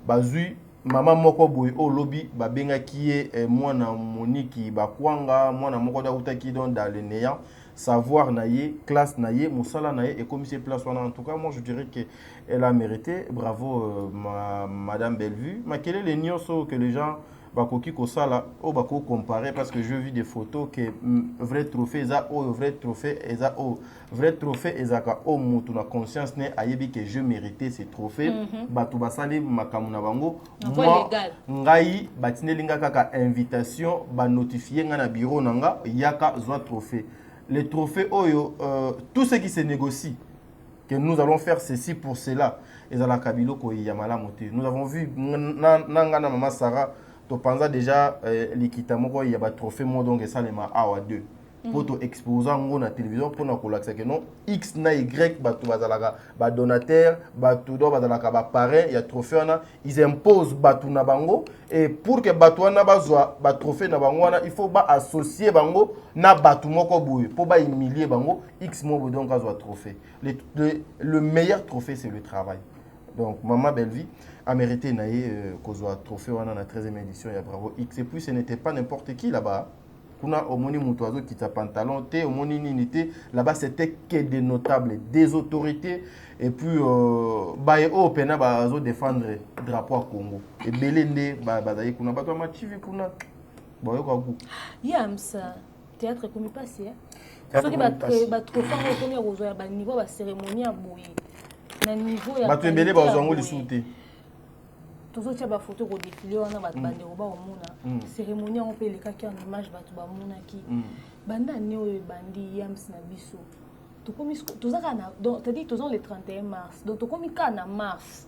bazui mama moko boy o lobby babengaki ye mwana moniki bakwanga mwana moko da utaki dans le néant savoir naie classe naie musala naie et comme c'est place en tout cas moi je dirais que elle a mérité bravo madame Bellevue mais quel est les nyonso que les gens bakoki kosala o bako comparer parce que je vis des photos que vrai trophée eza o vrai trophée eza o vrai trophée ezaka o mutu na conscience ne ayebi que je méritais ces trophées batu basali makamuna bango moi ngai batinelinga kaka invitation ba notifier nga na bureau nanga yaka zwa trophée les trophées oyo tout ce qui se négocie que nous allons faire ceci pour cela ezala kabilo ko yamala moté nous avons vu nanga na mama Sarah to pensa déjà l'équita moko ya ba trophée mo donc ça les ma awa 2 pour to exposer ngo na télévision pour na kolakisa que non X na Y bato bazalaka ba donateur bato do bazalaka ba parrain ya trophée wana ils imposent bato na bango et pour que bato wana bazwa ba trophée na bango wana il faut ba associer bango na bato moko boye pour ba humilier bango X mo donc azwa trophée le meilleur trophée c'est le travail. Donc Maman Bellevue a mérité naie kozwa trophée wana na 13e édition ya Bravo X et puis ce n'était pas n'importe qui là-bas. Kuna omoni mutuazo qui t'a pantalon té omoni ninité là-bas c'était que des notables, des autorités et puis bae o pena bazo défendre drapeau à Congo et belende bazali kuna bato machivi kuna boyo kwa ku Yams théâtre comme passé parce que ba trophée ko ni rozo ya ba niveau ba cérémonie à boye na niveau ya bato ebele bazango lisute toujours tu as photo au défilé on a bande au bas au mona cérémonie on peut les cas en image batu ba mona ki banda neo bandi Yams na biso to komi to za kana donc tu dis tous le 31 mars donc to komi kana mars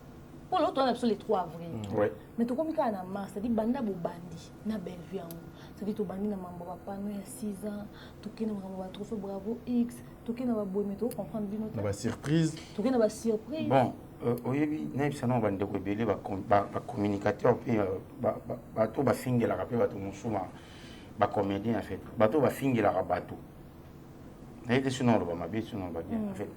pour l'autre on a le 3 avril ouais mais to komi kana mars c'est dit banda bo bandi na Bellevue c'est dit to bandi na mambo ba pano ya 6 ans to kina mambo ba trophée Bravo X to kina ba boy mais to comprendre bino na ba surprise to kina ba surprise bon oyebi nayebi bandeko ebele bacommunicateur mpe bato bafingelaka mpe bato mosuma bacomédien en fait bato bafingelaka bato nayebi te sino oloba mabe sino oloba bien en fait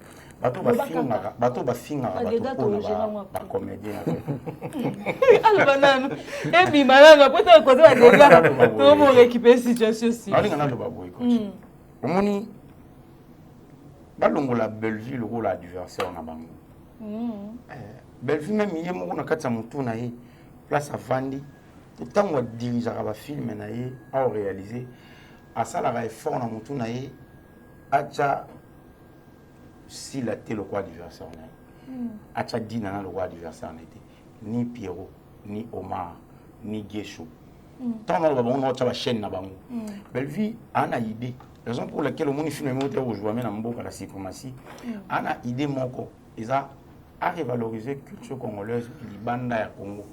bato bafingaka bato mpona bacomédien en fait aloba nano ebima nano apres akoze badega tomo récupere situation si alinga naloba boye coach omoni balongola Bellevue lokola adversaire na bango Bellevue même ye moko na kati ya motu na ye place avandi ntango adirigeaka bafilme na ye aoréalise asalaka effort na motu na ye acha sila te lokwa adversaire na ye acha dina na lokwa adversaire na ye te ni Pierrot ni Omar ni Guécho tant na bango na ba chaîne na bango Bellevue ana idée raison pour laquelle mon film est monté aujourd'hui na mboka la suprématie ana idée moko eza à revaloriser culture congolaise libanda ya Congo.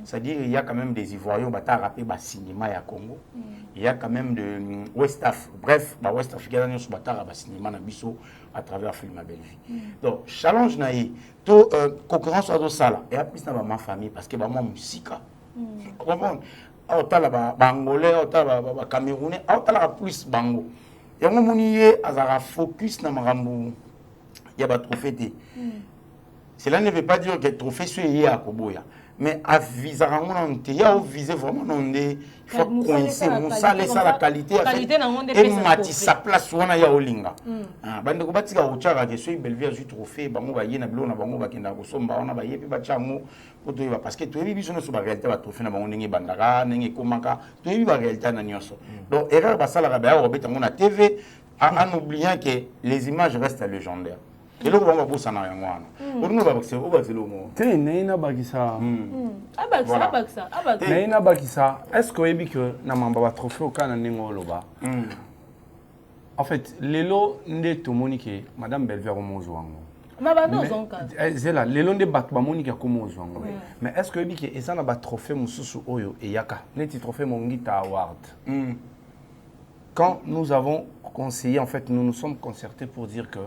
C'est-à-dire il y a quand même des Ivoiriens qui ont rappelé le cinéma ya Congo. Il y a quand même de West Afrique. Bref, West Africain qui ont rappelé le cinéma na biso à travers le film Bellevue. Donc challenge na yi to concurrence à sala et après na ma famille parce que ba moi musique. Comprendre? Autant la Angolais, autant la Camerounais, autant la plus bango. Et on moni azara focus na marambu. Il y a ba trophée. Cela ne veut pas dire que le trophée soit à Koboya. Mais à viser il y a viser vraiment il faut coincer ça laisse la qualité et mati sa place wana ya olinga. Bande ko batika ochara que soit Bellevue a trophée bango ba yena bilo na bango ba kenda ko somba wana ba yepi ba chango poto ba parce que to yebi biso no so ba réalité ba trophée na bango ndenge bandaka ndenge komaka to yebi ba réalité na nyonso. Donc erreur ba sala ba ya obeta ngona TV en oubliant que les images restent légendaires. Et là, on va voir ça. On va voir ça. On va ça. Est-ce que vous que na trophée au Canada en fait, lelo nde to monique Madame Bellevue Romozwango. Zela lelo nde bat ba monique Komozwango. Mais est-ce que vous que eza na ba trophée mususu oyo e yaka neti trophée Mongita Award. Quand nous avons conseillé, en fait, nous nous sommes concertés pour dire que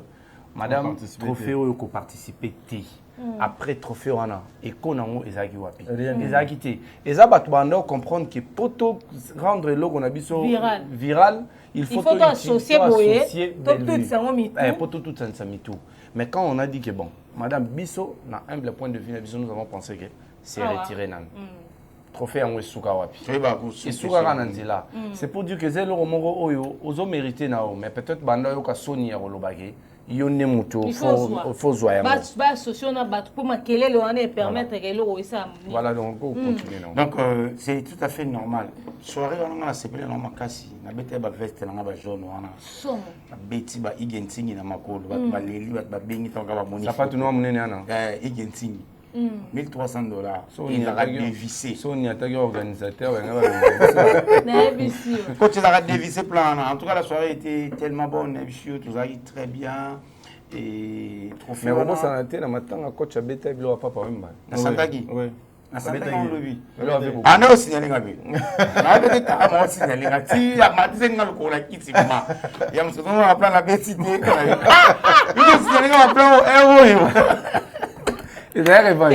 Madame trophée oyo ko participer ti après trophée wana et konango ezaki wapi ezaki te eza bato banda comprendre que poto rendre le on a biso viral il faut associer boye tout ça mitou poto tout ça mitou mais quand on a dit que bon Madame biso na humble point de vue na biso nous avons pensé que c'est retiré nan trophée en Wesuka wapi Wesuka kananzila c'est pour dire que zelo moko oyo ozo mériter na mais peut-être banda yo ka soni ya rolobage yone muto faut zoya ba socio na bat pour makelele wana permettre que lo ça voilà donc on continue donc c'est tout à fait normal soirée on a sepelé na makasi na bete ba veste na ba jaune wana somo beti ba igentingi na makolo ba leli ba bengi tonga ba moni sapatu no munene ana igentingi $1,300 il a dévissé so ni attaqué organisateur quand il a dévissé plan en tout cas la soirée était tellement bonne tout ça très bien et trophée mais bon ça a été na matanga coach abeta bilo papa wemba na santaki oui na santaki on lobi ana aussi na linga bi na bete ta mo aussi na linga ti ya matise nga ko la kitima ya msoto na plan la beti te il aussi na linga plan yo et d'ailleurs revanche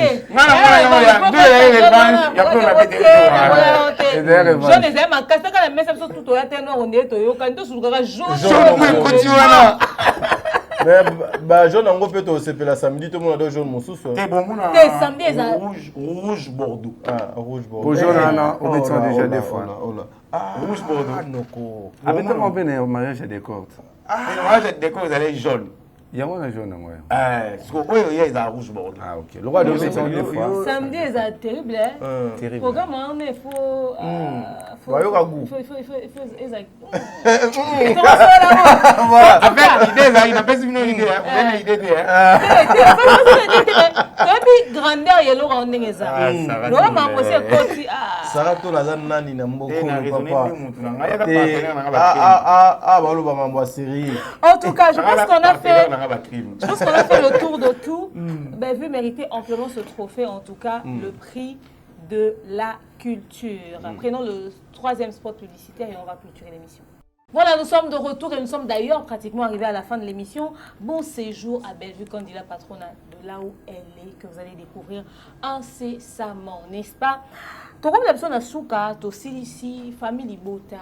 je les aime à casser quand la messe sur tout à terre on est au quand sur le jaune bah jaune en gros peut se la samedi tout le monde a jaune mon sous c'est bon samedi rouge bordeaux rouge bordeaux jaune ana on est déjà des fois rouge bordeaux noko avec on venait au mariage des cordes le mariage des cordes elle est jaune il y a un jaune moi ce que il y a rouge bordeaux ok le roi de des fois samedi c'est terrible terrible programme on est faut voyons à goût avec idée là il n'a pas une idée une idée grandeur yelo on ndenge za lo mambo c'est koti Sarah to la nani na mboko papa baloba mambo série en tout cas je pense qu'on a fait le tour de tout Bellevue méritait amplement ce trophée en tout cas le prix de la culture. Prenons le troisième spot publicitaire et on va clôturer l'émission. Voilà, nous sommes de retour et nous sommes d'ailleurs pratiquement arrivés à la fin de l'émission. Bon séjour à Bellevue, candidat patronat de là où elle est, que vous allez découvrir incessamment, n'est-ce pas? Tout comme la personne à Souka, ici, famille Bota,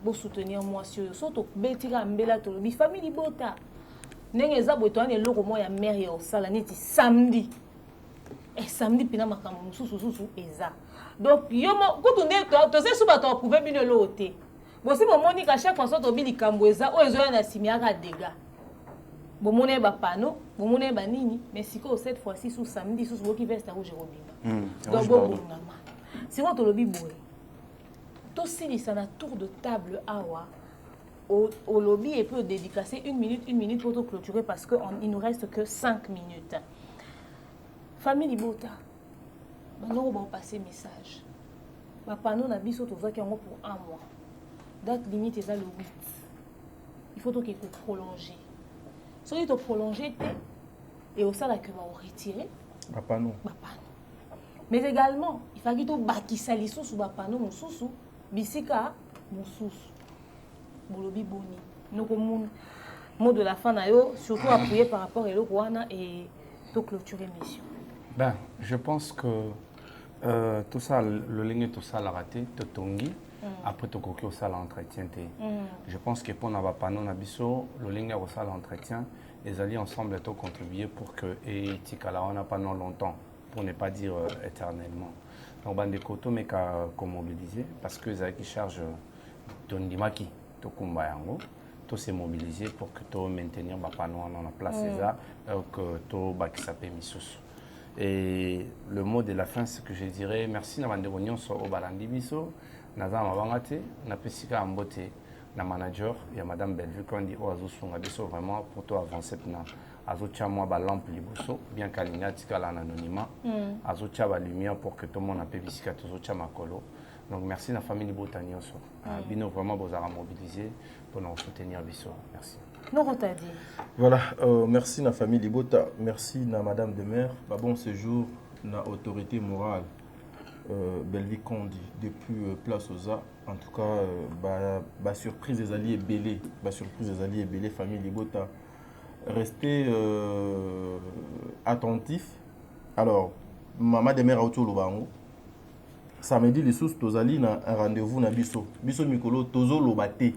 pour soutenir moi sur surtout Betira Mbela Tolobi, famille Bota. N'est-ce pas que tu as le roman à mère et au salaniti samedi. Et samedi, puis, sous eza. Donc, quand on est, tu sais, souvent, tu as prouvé bien l'autre. Bon, si mon monique à chaque fois, tu as dit que tu as dit que dégâts. Bon, mon est panneau, bon, mon est nini, mais si cette fois-ci, sous samedi, sous ce qui veste à rouge et robin. Donc, bon, si on te le dit, tosilisa na tour de table awa au lobby et peut dédicacer une minute pour tout clôturer parce qu'il ne nous reste que 5 minutes. Famille Libota, maintenant on va passer message. Papa nous na biso tozaki yango pour 1 mois. Date limite est le 8. Il faut donc prolonger. Si on prolonger et au salaire que va retirer. Papa non. Mais également, il faut que bakisa liso sous papa non mususu bisika mususu. Bolobi boni. Nous comme mot de la fin d'ailleurs surtout appuyé par rapport à l'Okuana et tout clôturer mission. Ben, je pense que tout ça, le ligne tout ça l'a raté, tout tongi. Après tout coquille au salle entretien. Je pense que pour n'avoir pas non abisso, le ligne au salle entretien, les alliés ensemble ont contribué pour que et Tikala on n'a pas non longtemps, pour ne pas dire éternellement. Donc bande de koto mais qu'à mobiliser parce que les qui chargent Tondimaki, to Kumbayango, tout s'est mobilisé pour que tout maintenir pas non en place ça, que tout bakisapé missus. Et le mot de la fin, c'est que je dirais merci na bande de sur au balandi biso. Naza mabangate na pesika ambote na manager ya madame Bellevue quand dit oh azosunga biso vraiment pour toi avancer na azotia moi ba lampe liboso bien kalinga tika la anonymat azotia ba lumière pour que tout le monde a pu bisika tozotia makolo. Donc merci la famille Libotani oso bino vraiment bozara mobiliser pour nous soutenir biso. Merci. Non dit. Voilà, merci la famille Libota, merci na madame de maire, bon séjour na autorité morale. Bellevue Kondi depuis Place aux Arts. En tout cas, surprise des alliés belés, famille Libota. Restez attentifs. Alors, maman de mère autour Lobango. Samedi les sous tozali na un rendez-vous na biso. Biso mikolo tozo lobate.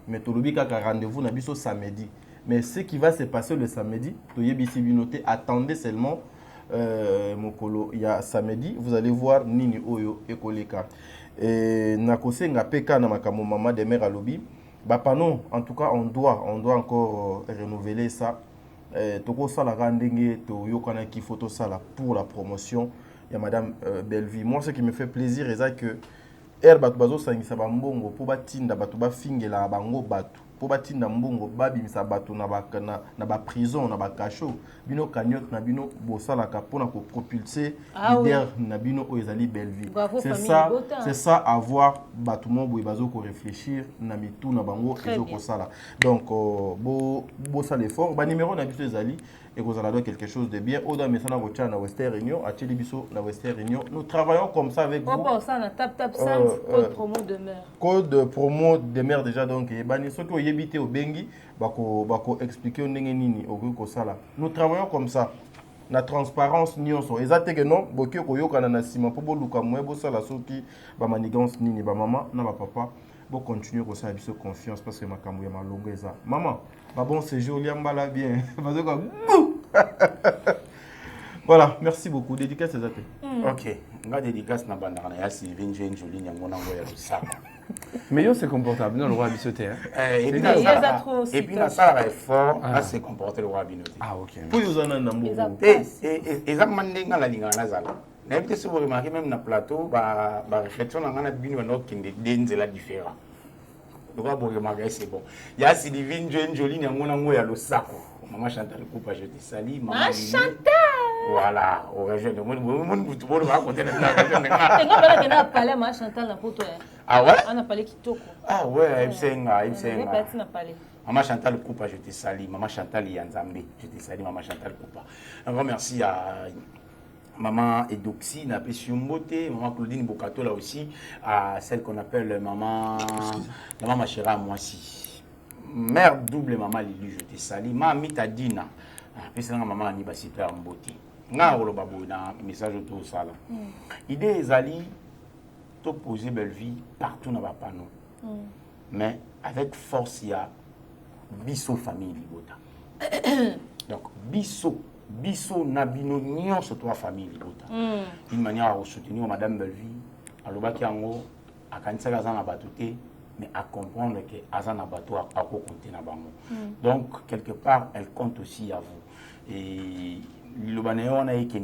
Mais tolobi kaka rendez-vous na biso samedi. Mais ce qui va se passer le samedi, toyebisi binoté, attendez seulement. Mokolo il y a samedi vous allez voir nini oyo ekoleka et nakose ngapeka na makamo maman de mère alobi bapano en tout cas on doit encore renouveler ça toko sala randenge to yokana ki photo sala pour la promotion ya madame Bellevue. Moi ce qui me fait plaisir est que batu bazo sangisa bambongo po batinda batu bafingela bango batu po batinda mbongo babimisa bato na ba prison na ba cachot bino cagnotte na bino bosala ka pona ko propulser leader na bino o ezali Bellevue. C'est ça avoir bato mo boy bazo ko réfléchir na mitu na bango ezoko sala. Donc bo sala effort ba numéro na biso ezali et vous allez quelque chose de bien. Oda mesana vocha na Western Réunion, à Tchelibiso na Western Réunion. Nous travaillons comme ça avec vous. Ça na tap 5 code promo demeure. Code promo demeure déjà donc et bani ceux qui ont yebité au bengi bako expliquer ndenge nini okoko sala. Nous travaillons comme ça. Na transparence nyonso. Ezate que non boki koyoka na sima po boluka mwe bo sala soki ba manigance nini ba maman na ba papa. Bon continuer comme ça biso confiance parce que makambo ya malongo eza. Maman, bon séjour liambala bien. Voilà, merci beaucoup. Dédicace à Zate. Ok. Nga dédicace na bandana ya Sylvine Jeune Jolie nyango ya Lusaka. Mais yo c'est comportable, non le roi bisoté hein. Et puis na ça effort, à se comporter le roi binoté. Ah OK. Pour yo zana ndambo. Et za mandenga la linga na zala. Na peut se vous remarquer même na plateau ba réflexion na ngana bino no kinde denzela différent. Le roi bo remarquer c'est bon. Ya Sylvine Jeune Jolie nyango ya Lusaka. Maman Chantal Coupa, je te salue. Maman Chantal. Voilà, au région de vous raconter la parlé à Maman Chantal na poto. Ah ouais? On a parlé kitoko. Ah ouais, Ibsenga. Maman Chantal Coupa, je te salue. Maman Chantal Yanzambe, je te salue Maman Chantal Coupa. Un grand merci à Maman Edoxy, na Pesiumbote, Maman Claudine Bokato là aussi, à celle qu'on appelle Maman Machera à Moissy. Mère double maman Lili, je te salue. Maman Tadina, puis c'est maman Aniba super mbote. Nga oloba boina message autour ça là. Idée ezali to poser Bellevue partout na ba panneau. Mais avec force il y a biso famille Libota. Donc biso nabino nyonso to famille Libota. D'une manière à soutenir madame Bellevue, aloba ki yango akanisa ka zana batuté. Mais à comprendre que Azana Bato a compté na bango. Donc, quelque part, elle compte aussi à vous. Et le Banéon a été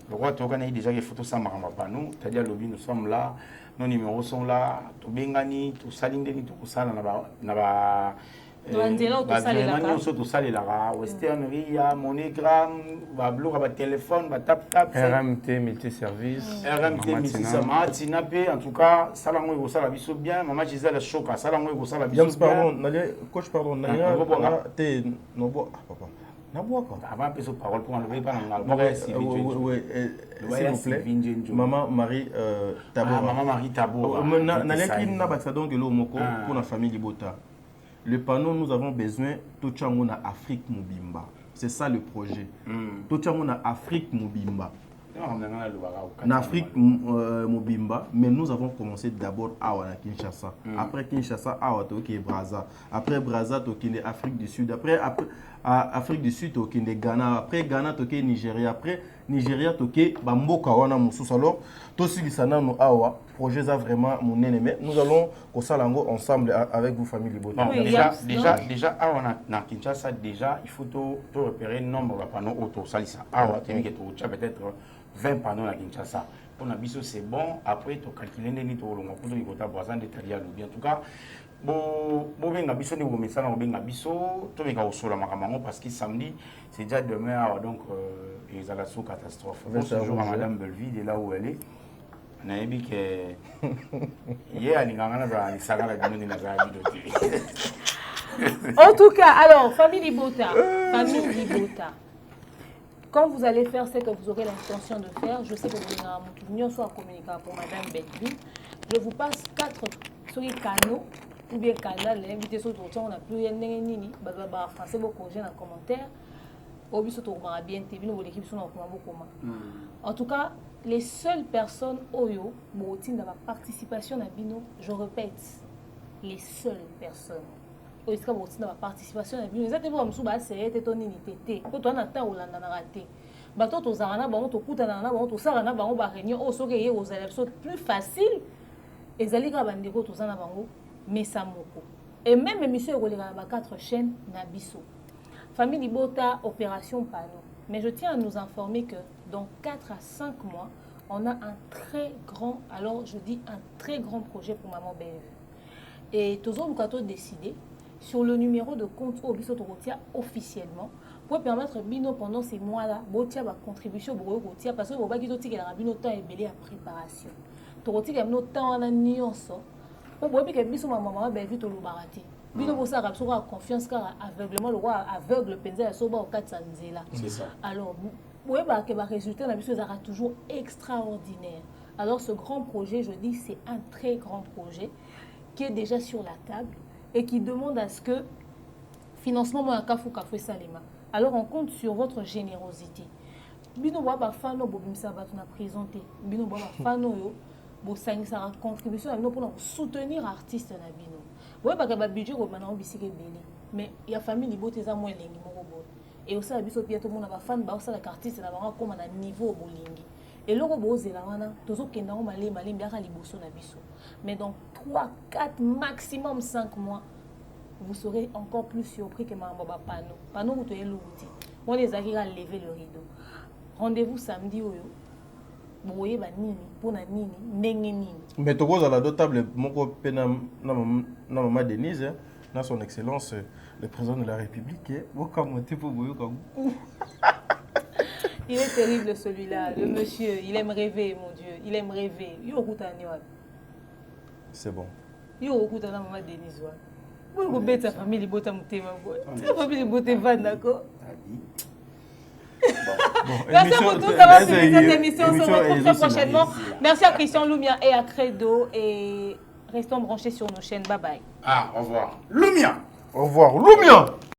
Le roi Tokana déjà les photos ça marama pas nous, c'est-à-dire lobby nous sommes là, nos numéros sont là, to bengani, to salindeni to kusala na ba to salela Western Ria, Monogram, ba bloc ba téléphone, ba tap RMT multiservice. RMT multiservice Matinapé en tout cas, ça la ngwe ça la biso bien, maman Gisèle choka, ça la ngwe ça la biso bien. Pardon, coach pardon, te no bo papa. Avant de parole pour enlever par s'il vous plaît. Maman Marie Taboura. Maman Marie Taboura. Pour la famille Libota. Le panneau, nous avons besoin de tout Afrique Mobimba. C'est ça le projet. Tout Afrique Mobimba. En Afrique Mobimba, mais nous avons commencé d'abord à Kinshasa. Après Kinshasa, à Brazza. Après Brazza, à Afrique du Sud. Après Afrique du Sud, au Ghana. Après Ghana, au Nigeria. Après Nigeria, au Bamboka, wana Moussous. Alors, tout ce qui s'en a, nous awa projet ça vraiment mon ennemi. Nous allons au Salango ensemble avec vous, famille Libota. Déjà, à Kinshasa, déjà, il faut repérer le nombre de panneaux auto salisa. Peut-être 20 panneaux à Kinshasa. Pour la biso, c'est bon. Après, tu calcules les nids pour le monde. Tu as besoin de tailler en tout cas. Parce que samedi, c'est déjà demain, donc ils ont la sous-catastrophe. Bonjour à Madame Belvi, de là où elle est. En tout cas, alors, famille Libota, quand vous allez faire ce que vous aurez l'intention de faire, je sais que vous n'avez soit communiqué pour Madame Belvi, je vous passe 4 canaux. Ou bien canal, l'invité sur le on a plus rien ni français beaucoup en commentaire. Au but surtout bien TV nous l'équipe sont en tout cas, les seules personnes oyo botin dans la participation à Bino, je répète, les seules personnes. Oiska botin dans la participation à Bino, exactement comme souba c'est tétoni ni tété. Ko to na ta olanda na raté. Bato to zarana bango to kutana na bango to sarana bango ba réunion o soke ye aux élèves sont plus facile. Ezali ka bandeko to zana bango. Mesamoko. Et même émission il y a 4 chaînes Nabiso. Famille Libota, opération panneau. Mais je tiens à nous informer que dans 4 à 5 mois, on a un très grand, alors je dis un très grand projet pour Maman BV. Et toujours nous avons décidé sur le numéro de compte Obiso Torotia officiellement pour permettre Bino pendant ces mois-là, Botia va contribution pour Botia parce que Boba Gito Tika la Bino temps est belé à préparation. Torotia a temps en nuance. On voit que biso maman ben vite le baraté. Bino bossa rapso a confiance car aveuglement le roi aveugle penza soba au 400 là. C'est ça. Alors ouais bah que va résultat na biso sera toujours extraordinaire. Alors ce grand projet, je dis c'est un très grand projet qui est déjà sur la table et qui demande à ce que financement mo kafu salima. Alors on compte sur votre générosité. Bino ba ba fano bobimsa ba na présenté. Bino ba fano yo ça contribution pour soutenir artistes na bino. Ouais parce que ba budget ko bana obisike belé. Mais il y a famille Libota za moins lengi moko bo. Et aussi biso bientôt mona ba fan ba osala artiste na ba comme na niveau bolingi. Et loko bozela wana tozo kenda ngoma le malembi aka liboso na biso. Mais dans 3 4 maximum 5 mois vous serez encore plus surpris que mamba ba panneau. Panneau to elouti. On les a lever le rideau. Rendez-vous samedi oyo. Boye ba nini pona nini ndenge nini. Mais to goza la table moko pena na maman Denise na son excellence le président de la République boka monter pour boyo comme. Il est terrible celui-là, le monsieur, il aime rêver mon Dieu, il aime rêver. Yo okutani wa. C'est bon. Yo okutana maman Denise wa. Bo go beta famille Libota mutema boy. La famille Libota va d'accord. Merci pour tous d'avoir suivi cette émission. On se retrouve très prochainement. Merci à Christian Lumia et à Credo. Et restons branchés sur nos chaînes. Bye bye. Ah, au revoir. Lumia. Au revoir. Lumia.